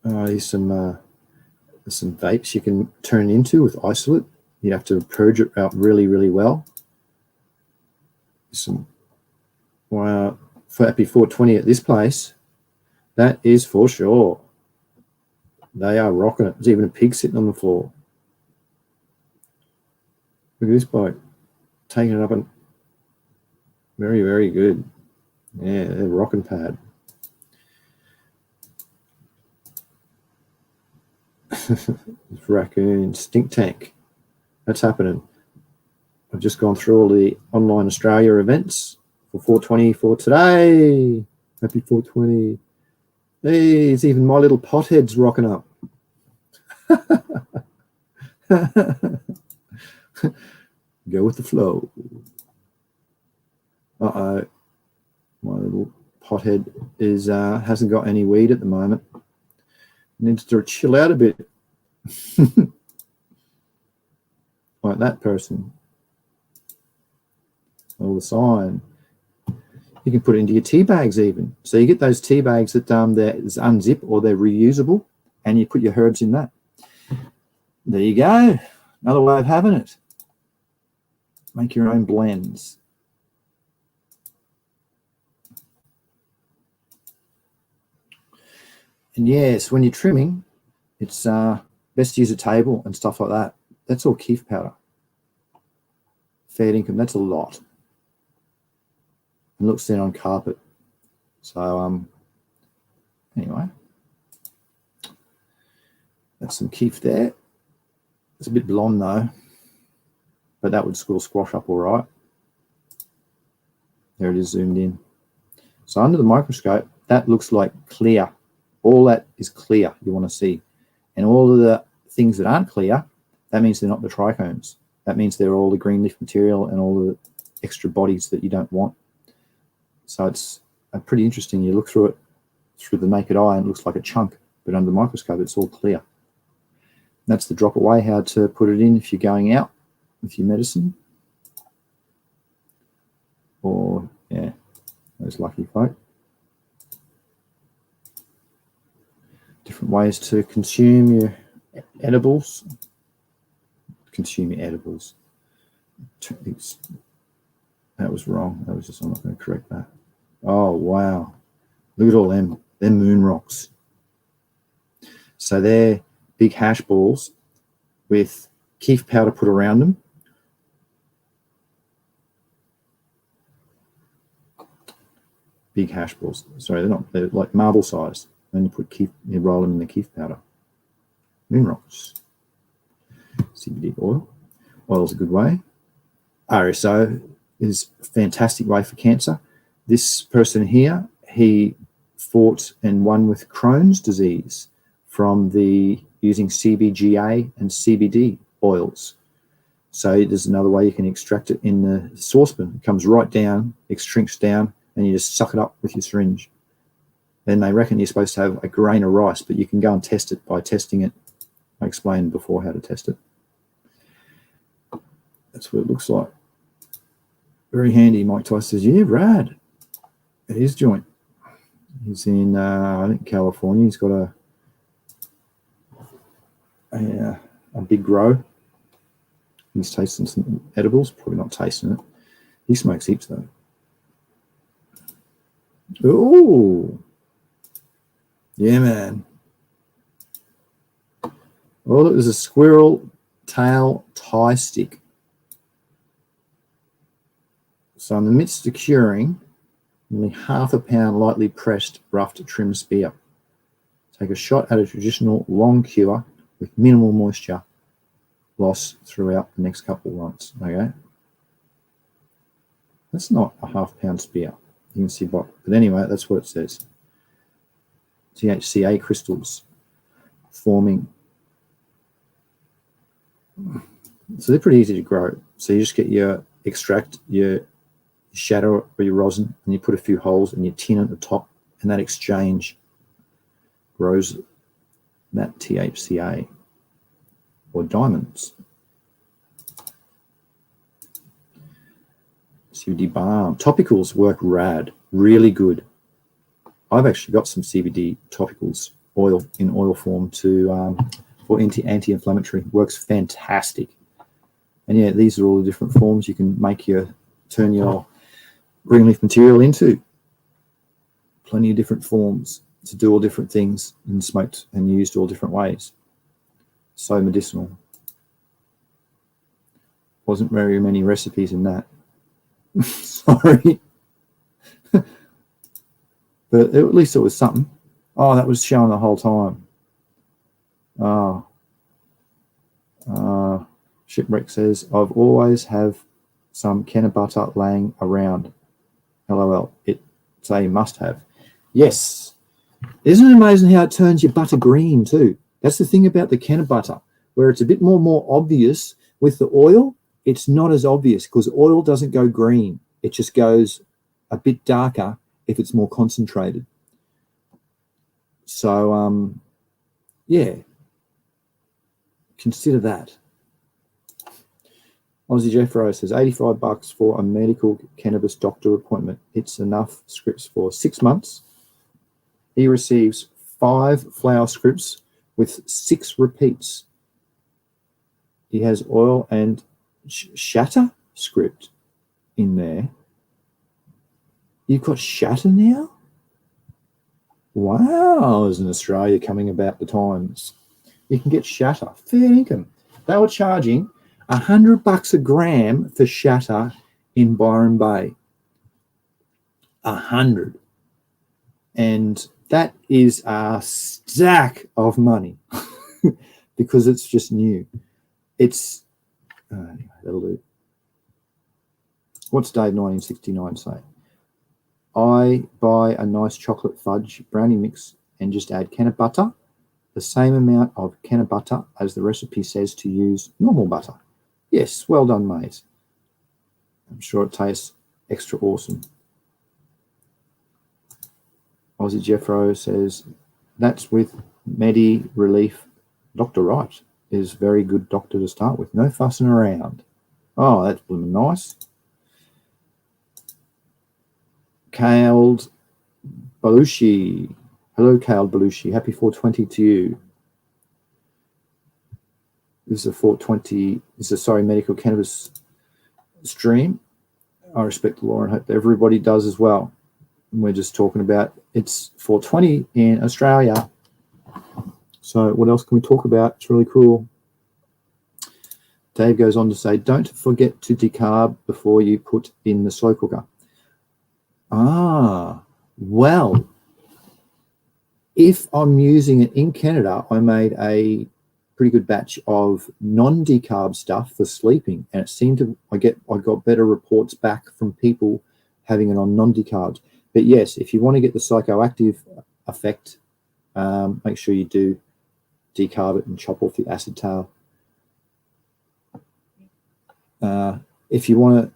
Here's some vapes you can turn into with isolate. You have to purge it out really, really well. some, wow, happy 420 at this place. That is for sure. They are rocking it. There's even a pig sitting on the floor. Look at this bloke taking it up, and very, very good. Yeah, they're rocking pad. Raccoon stink tank. That's happening. I've just gone through all the online Australia events for 420 for today. Happy 420. Hey, it's even my little potheads rocking up. Go with the flow. Uh-oh. My little pothead is hasn't got any weed at the moment. Needs to chill out a bit. Like that person. All the sign. You can put it into your tea bags even. So you get those tea bags that there's unzip or they're reusable, and you put your herbs in that. There you go. Another way of having it. Make your own blends. And yes, when you're trimming, it's best to use a table and stuff like that. That's all keef powder. Fair income, that's a lot. It looks thin on carpet. So anyway, that's some keef there. It's a bit blonde though, but that would still squash up all right. There it is zoomed in. So under the microscope, that looks like clear. All that is clear you want to see. And all of the things that aren't clear, that means they're not the trichomes. That means they're all the green leaf material and all the extra bodies that you don't want. So it's pretty interesting. You look through it through the naked eye and it looks like a chunk, but under the microscope it's all clear. And that's the drop away, how to put it in if you're going out with your medicine. Or, yeah, those lucky folk. Different ways to consume your edibles. Consume your edibles. That was wrong. That was just, I'm not going to correct that. Oh, wow. Look at all them. They're moon rocks. So they're big hash balls with keef powder put around them. Big hash balls. Sorry, they're not. They're like marble size. Then you put keef, you roll them in the keef powder. Moon rocks. CBD oil. Oil's a good way. RSO is a fantastic way for cancer. This person here, he fought and won with Crohn's disease from using CBGA and CBD oils. So there's another way you can extract it in the saucepan. It comes right down, it shrinks down, and you just suck it up with your syringe. Then they reckon you're supposed to have a grain of rice, but you can go and test it by testing it. I explained before how to test it. That's what it looks like. Very handy. Mike Tyson says, yeah, rad. It is joint. He's in, I think, California. He's got a big grow. He's tasting some edibles. Probably not tasting it. He smokes heaps, though. Oh, yeah, man. Oh, look, there's a squirrel tail tie stick. So in the midst of curing, only half a pound lightly pressed roughed trim spear. Take a shot at a traditional long cure with minimal moisture loss throughout the next couple of months. Okay, that's not a half pound spear. You can see what, but anyway, that's what it says. THCA crystals forming. So they're pretty easy to grow. So you just get your extract, your shadow or your rosin, and you put a few holes and you tin at the top, and that exchange grows that THCA or diamonds. CBD balm. Topicals work rad, really good. I've actually got some CBD topicals oil in oil form to for anti-inflammatory. Works fantastic. And yeah, these are all the different forms. You can make turn your green leaf material into. Plenty of different forms to do all different things and smoked and used all different ways. So medicinal. Wasn't very many recipes in that. Sorry. But at least it was something. Oh, that was showing the whole time. Shipwreck says, I've always have some kenna butter laying around. LOL. It's a must have. Yes. Isn't it amazing how it turns your butter green too? That's the thing about the kenna butter, where it's a bit more obvious. With the oil, it's not as obvious because oil doesn't go green. It just goes a bit darker if it's more concentrated. So, yeah, consider that. Aussie Jeff Rose says, $85 for a medical cannabis doctor appointment. It's enough scripts for 6 months. He receives 5 flower scripts with 6 repeats. He has oil and shatter script in there. You've got shatter now? Wow, as in Australia coming about the times. You can get shatter. Fair income. They were charging $100 a gram for shatter in Byron Bay. 100. And that is a stack of money because it's just new. It's anyway, that'll do. What's Dave 1969 say? I buy a nice chocolate fudge brownie mix and just add kenna butter, the same amount of kenna butter as the recipe says to use normal butter. Yes, well done, mate. I'm sure it tastes extra awesome. Aussie Jeffro says, that's with Medi Relief. Dr. Wright is a very good doctor to start with. No fussing around. Oh, that's blooming nice. Kaled Belushi. Hello, Kaled Belushi. Happy 420 to you. This is a 420, this is a medical cannabis stream. I respect the law and hope that everybody does as well. And we're just talking about it's 420 in Australia. So what else can we talk about? It's really cool. Dave goes on to say, don't forget to decarb before you put in the slow cooker. Ah, well, if I'm using it in Canada, I made a pretty good batch of non-decarb stuff for sleeping, and it seemed to I got better reports back from people having it on non-decarbs. But yes, if you want to get the psychoactive effect, make sure you do decarb it and chop off the acid tail. If you want to,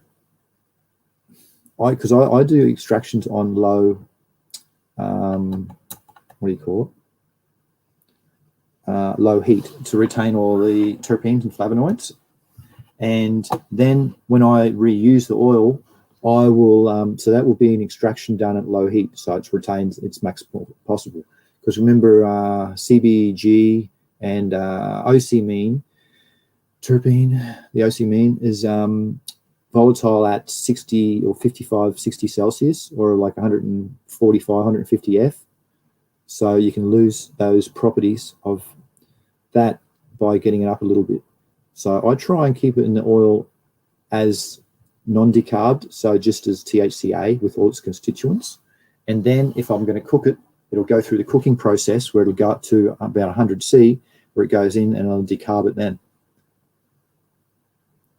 because I do extractions on low, what do you call it? Low heat to retain all the terpenes and flavonoids. And then when I reuse the oil, I will, so that will be an extraction done at low heat, so it retains its maximal possible. Because remember, CBG and OC-mean, terpene, the OC-mean is volatile at 60 or 55, 60 Celsius, or like 145, 150 F. So you can lose those properties of that by getting it up a little bit. So I try and keep it in the oil as non-decarbed, so just as THCA with all its constituents. And then if I'm going to cook it, it'll go through the cooking process where it'll go up to about 100 C, where it goes in, and I'll decarb it then.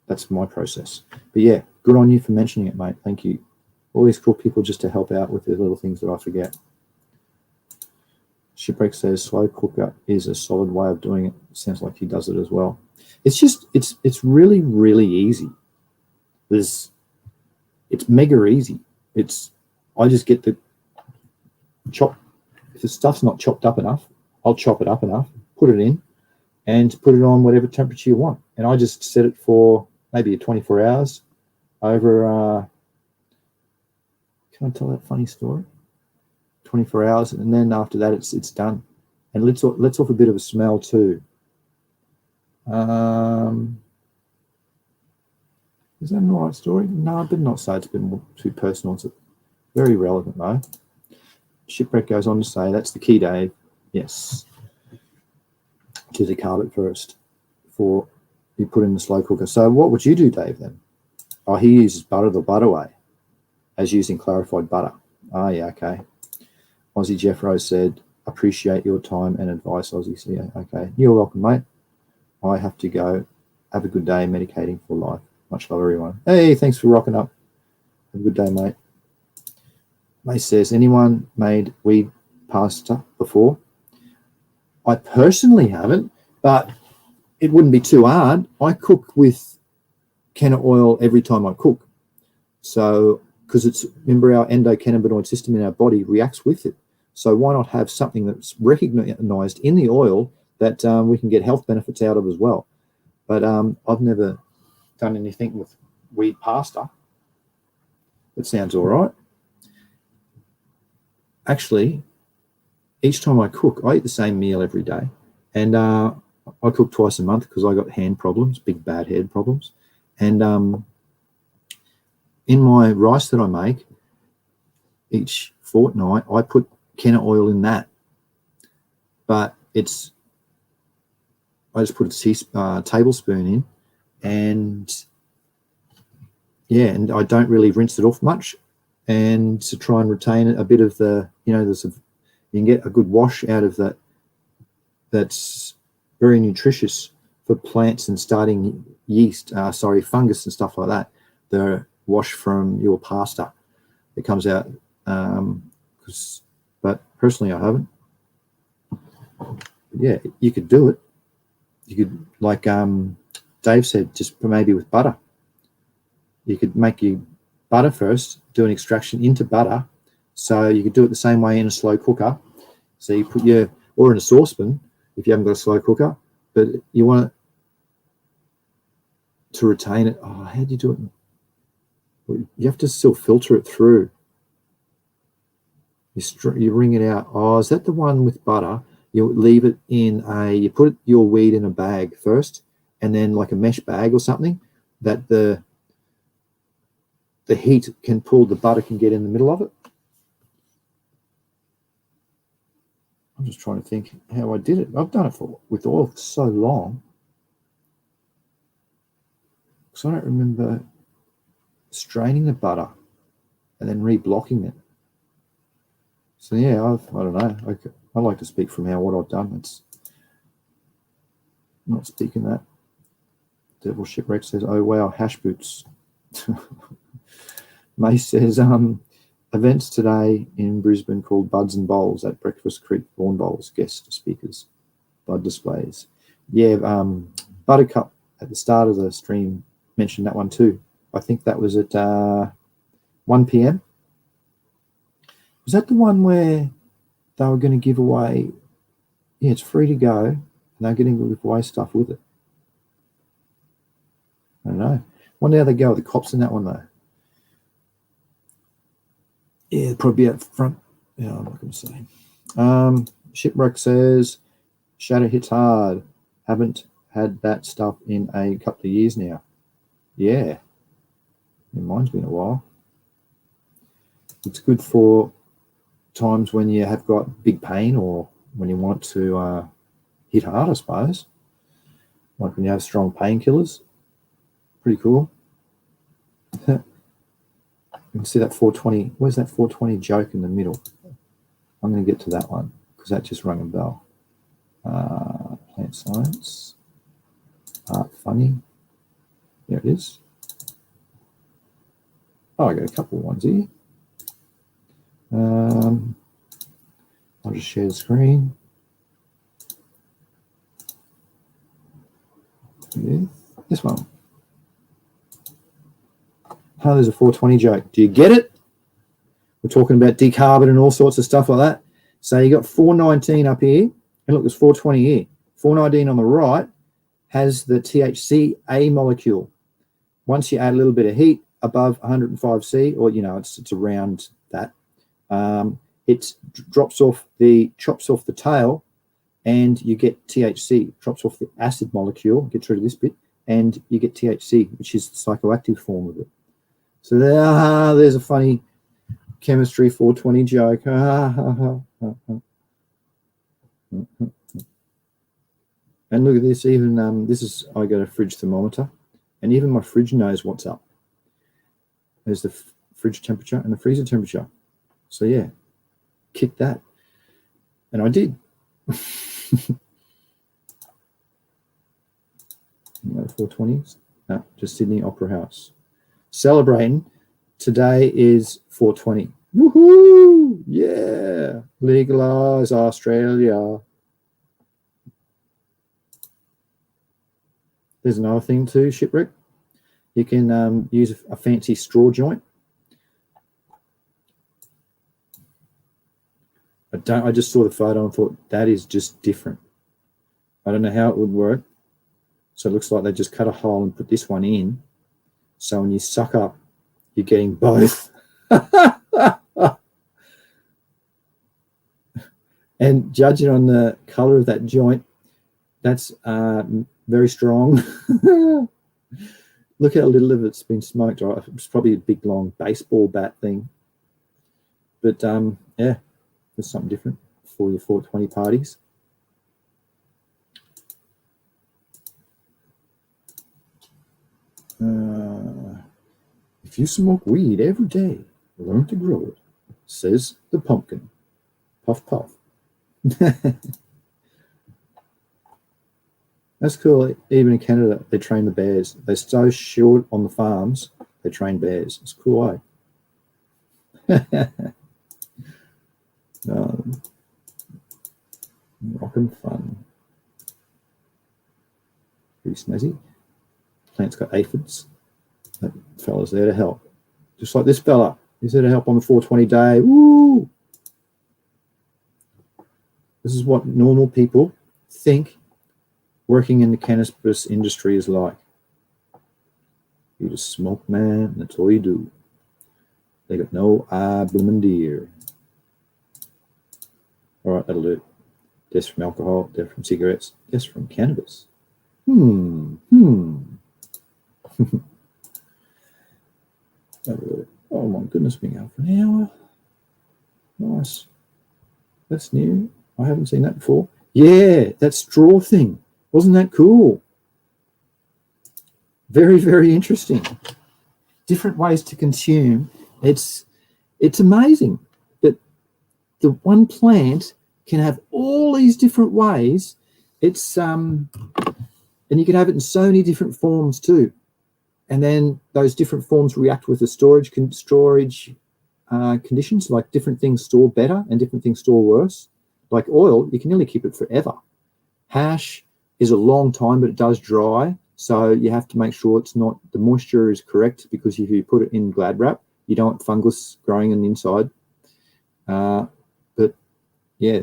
That's my process. But yeah, good on you for mentioning it, mate. Thank you. All these cool people just to help out with the little things that I forget. Shipwreck says slow cooker is a solid way of doing it. Sounds like he does it as well. It's just, it's really, really easy. It's mega easy. I just get the chop. If the stuff's not chopped up enough, I'll chop it up enough, put it in, and put it on whatever temperature you want. And I just set it for maybe 24 hours over, can I tell that funny story? 24 hours, and then after that it's done. And let's off a bit of a smell too. Is that an all right story? No, I better not say it's been too personal. It's very relevant, though. Shipwreck goes on to say, that's the key, Dave. Yes. To decarb it first before you put in the slow cooker. So what would you do, Dave, then? Oh, he uses butter the butter way, as using clarified butter. Ah, yeah, okay. Aussie Jeff Rose said, appreciate your time and advice, Aussie. So, yeah, okay. You're welcome, mate. I have to go. Have a good day medicating for life. Much love, everyone. Hey, thanks for rocking up. Have a good day, mate. Mace says, anyone made weed pasta before? I personally haven't, but it wouldn't be too hard. I cook with kenna oil every time I cook. So, because it's, remember, our endocannabinoid system in our body reacts with it. So why not have something that's recognized in the oil that we can get health benefits out of as well? But I've never done anything with weed pasta. It sounds all right. Actually, each time I cook, I eat the same meal every day. And I cook twice a month because I got hand problems, big bad head problems. And in my rice that I make, each fortnight, I put kenna oil in that. But it's, I just put a tablespoon in, and yeah, and I don't really rinse it off much, and to try and retain a bit of the, you know, you can get a good wash out of that. That's very nutritious for plants and starting yeast, fungus and stuff like that. The wash from your pasta that comes out, but personally I haven't. Yeah, you could do it. You could, like Dave said, just maybe with butter. You could make your butter first, do an extraction into butter. So you could do it the same way in a slow cooker. So you put or in a saucepan if you haven't got a slow cooker, but you want it to retain it. Oh, how do you do it? You have to still filter it through. You wring it out. Oh, is that the one with butter? You leave it in you put your weed in a bag first, and then like a mesh bag or something that the heat can pull, the butter can get in the middle of it. I'm just trying to think how I did it. I've done it with oil for so long, because I don't remember straining the butter and then reblocking it. So yeah, I don't know. I like to speak from what I've done. It's not speaking that. Devil Shipwreck says, oh wow, hash boots. Mace says, events today in Brisbane called Buds and Bowls at Breakfast Creek Lawn Bowls, guest speakers, bud displays. Yeah, Buttercup at the start of the stream mentioned that one too. I think that was at 1 p.m. Was that the one where they were going to give away? Yeah, it's free to go, and they're going to give away stuff with it. I don't know. Wonder how they go with the cops in that one though. Yeah, probably out front. Yeah, I'm not going to say. Shipwreck says, Shadow hits hard. Haven't had that stuff in a couple of years now. Yeah. Mine's been a while. It's good for times when you have got big pain or when you want to hit hard, I suppose. Like when you have strong painkillers. Pretty cool. You can see that 420. Where's that 420 joke in the middle? I'm going to get to that one because that just rang a bell. Plant science. Art funny. There it is. Oh, I got a couple of ones here. I'll just share the screen. Yeah, this one. Oh, there's a 420 joke. Do you get it? We're talking about decarbon and all sorts of stuff like that. So you got 419 up here, and look, there's 420 here. 419 on the right has the THC A molecule. Once you add a little bit of heat above 105 C, or it's around that, it chops off the tail, and you get THC. Drops off the acid molecule, gets rid of this bit, and you get THC, which is the psychoactive form of it. So there's a funny chemistry 420 joke. And look at this, even I got a fridge thermometer, and even my fridge knows what's up. There's the fridge temperature and the freezer temperature. So yeah, kick that. And I did. 420s? No, just Sydney Opera House. Celebrating. Today is 420. Woohoo! Yeah. Legalise Australia. There's another thing too, Shipwreck. You can use a fancy straw joint. I just saw the photo and thought, that is just different. I don't know how it would work. So it looks like they just cut a hole and put this one in. So when you suck up, you're getting both. And judging on the color of that joint, that's very strong. Look how little of it's been smoked. Right? It's probably a big, long baseball bat thing. But yeah, there's something different for your 420 parties. If you smoke weed every day, learn to grow it, says the pumpkin. Puff, puff. That's cool. Even in Canada, they train the bears. They're so short on the farms, they train bears. It's cool, eh? Rockin' fun. Pretty snazzy. Plant's got aphids. That fella's there to help. Just like this fella. He's there to help on the 420 day. Woo! This is what normal people think working in the cannabis industry is like. You just smoke, man. That's all you do. They got no bloomin' dear. All right, that'll do. Deaths from alcohol, death from cigarettes, deaths from cannabis. Oh my goodness, being out for an hour. Nice. That's new. I haven't seen that before. Yeah, that straw thing. Wasn't that cool? Very, very interesting. Different ways to consume. It's amazing that the one plant can have all these different ways. It's and you can have it in so many different forms too. And then those different forms react with the storage conditions, like different things store better and different things store worse. Like oil, you can nearly keep it forever. Hash is a long time, but it does dry. So you have to make sure it's not, the moisture is correct, because if you put it in Glad wrap, you don't want fungus growing on the inside. But yeah,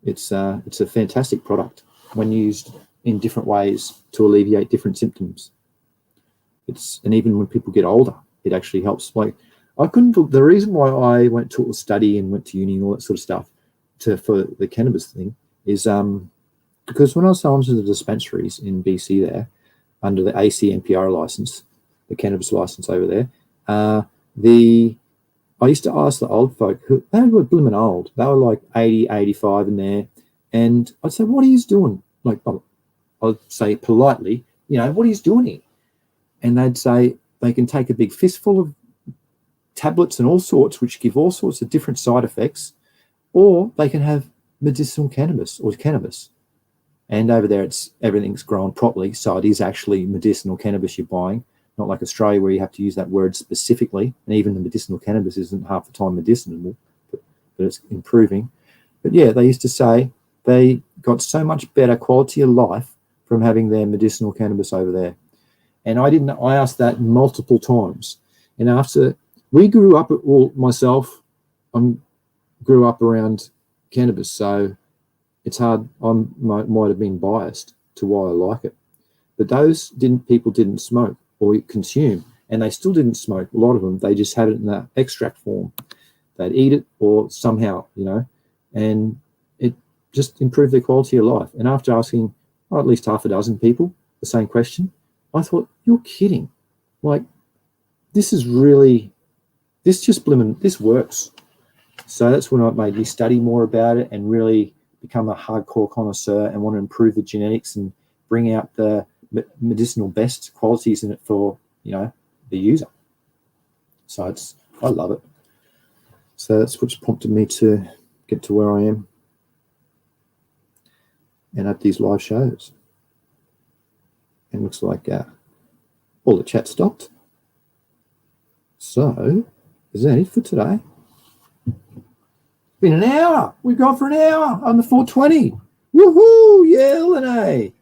it's a fantastic product when used in different ways to alleviate different symptoms. And even when people get older, it actually helps. Like the reason why I went to study and went to uni and all that sort of stuff for the cannabis thing is because when I was selling to the dispensaries in BC there, under the ACNPR license, the cannabis license over there, I used to ask the old folk, they were blooming old. They were like 80, 85 in there. And I'd say, what are you doing? Like, I'd say politely, what are you doing here? And they'd say they can take a big fistful of tablets and all sorts, which give all sorts of different side effects, or they can have medicinal cannabis or cannabis. And over there, everything's grown properly, so it is actually medicinal cannabis you're buying, not like Australia where you have to use that word specifically, and even the medicinal cannabis isn't half the time medicinal, but it's improving. But yeah, they used to say they got so much better quality of life from having their medicinal cannabis over there. And I asked that multiple times. And after we grew up, myself, grew up around cannabis, so it's hard. I might have been biased to why I like it. But those people didn't smoke or consume, and they still didn't smoke. A lot of them, they just had it in that extract form. They'd eat it or somehow, and it just improved their quality of life. And after asking at least half a dozen people the same question, I thought, you're kidding. Like, this is really, this works. So that's when it made me study more about it and really become a hardcore connoisseur and want to improve the genetics and bring out the medicinal best qualities in it for, the user. So I love it. So that's what's prompted me to get to where I am and at these live shows. And looks like all the chat stopped. So is that it for today? It's been an hour. We've gone for an hour on the 420. Woohoo! Yeah, Lene.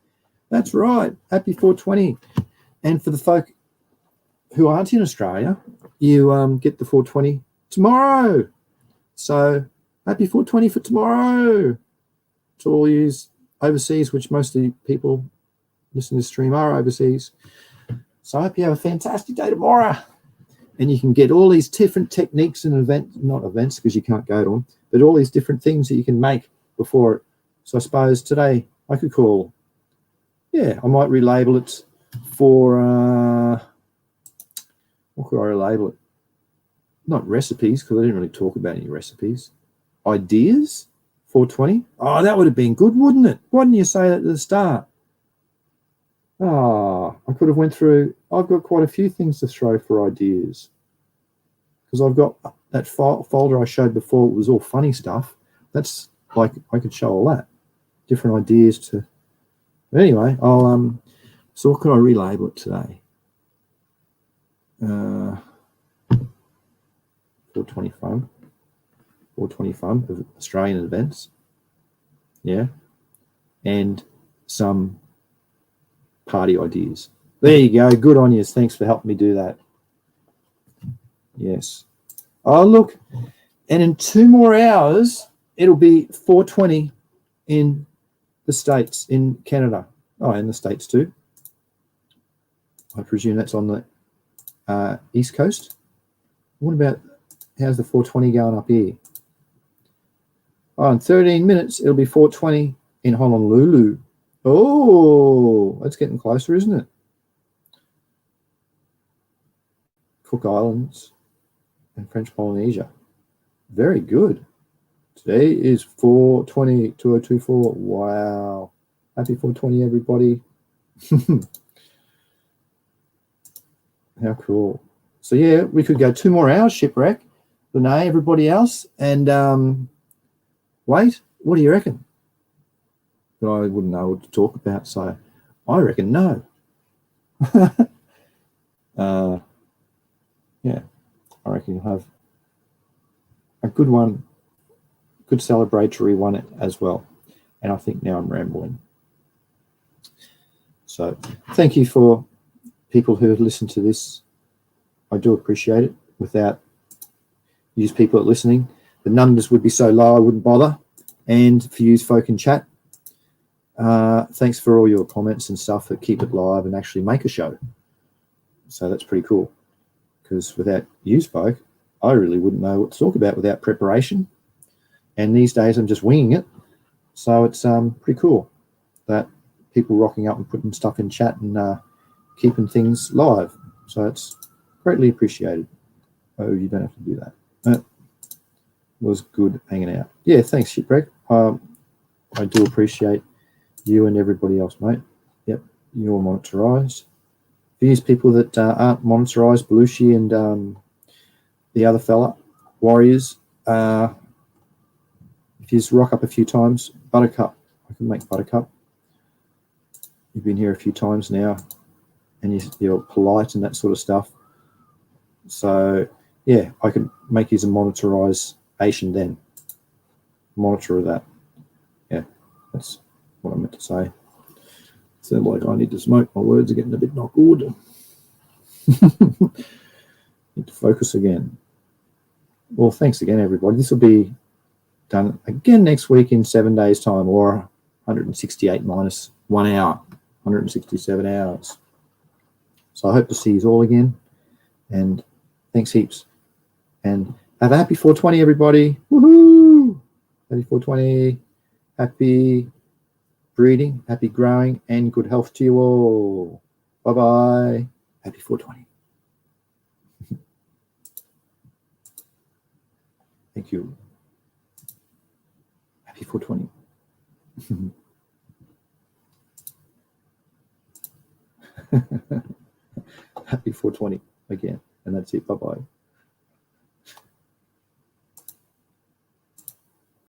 That's right. Happy 420. And for the folk who aren't in Australia, you get the 420 tomorrow. So happy 420 for tomorrow to all you overseas, which most of the people listening to this stream are overseas. So I hope you have a fantastic day tomorrow. And you can get all these different techniques and not events because you can't go to them, but all these different things that you can make before it. So I suppose today I could call, I might relabel it for, what could I relabel it? Not recipes, because I didn't really talk about any recipes. Ideas, 420. Oh, that would have been good, wouldn't it? Why didn't you say that at the start? Oh, I could have went through, I've got quite a few things to throw for ideas. Because I've got that folder I showed before, it was all funny stuff. That's like, I could show all that. Different ideas to, but anyway, I'll, so what could I relabel it today? 420 fun. 420 fun of Australian events. Yeah. And some party ideas. There you go. Good on you. Thanks for helping me do that. Yes. Oh, look. And in 2 more hours, it'll be 420 in the States, in Canada. Oh, in the States too. I presume that's on the East Coast. What about, how's the 420 going up here? Oh, in 13 minutes, it'll be 420 in Honolulu. Oh, that's getting closer, isn't it? Cook Islands and French Polynesia. Very good. Today is 420, 2024. Wow. Happy 420, everybody. How cool. So, yeah, we could go 2 more hours, Shipwreck. Renee, everybody else. And wait, what do you reckon? But I wouldn't know what to talk about, so I reckon no. Yeah, I reckon you'll have a good one, good celebratory one as well. And I think now I'm rambling. So thank you for people who have listened to this. I do appreciate it. Without you people listening, the numbers would be so low I wouldn't bother. And for you folk in chat, thanks for all your comments and stuff that keep it live and actually make a show. So that's pretty cool. Because without you folk, I really wouldn't know what to talk about without preparation. And these days I'm just winging it. So it's pretty cool that people rocking up and putting stuff in chat and keeping things live. So it's greatly appreciated. Oh, you don't have to do that. It was good hanging out. Yeah, thanks, Shipwreck. I do appreciate you and everybody else, mate. Yep, you're monitorized. For these people that aren't monitorized, Belushi and the other fella, Warriors, if you just rock up a few times, Buttercup, I can make Buttercup. You've been here a few times now, and you're polite and that sort of stuff. So, yeah, I could make you a monitorization then. Monitor that. Yeah, that's what I meant to say. Sound like I need to smoke. My words are getting a bit not good. Need to focus again. Well, thanks again, everybody. This will be done again next week in 7 days' time, or 168 minus 1 hour, 167 hours. So I hope to see you all again. And thanks heaps. And have a happy 420, everybody. Woohoo! Happy 420. Happy breeding, happy growing, and good health to you all. Bye-bye. Happy 420. Thank you. Happy 420. Happy 420 again. And that's it. Bye-bye.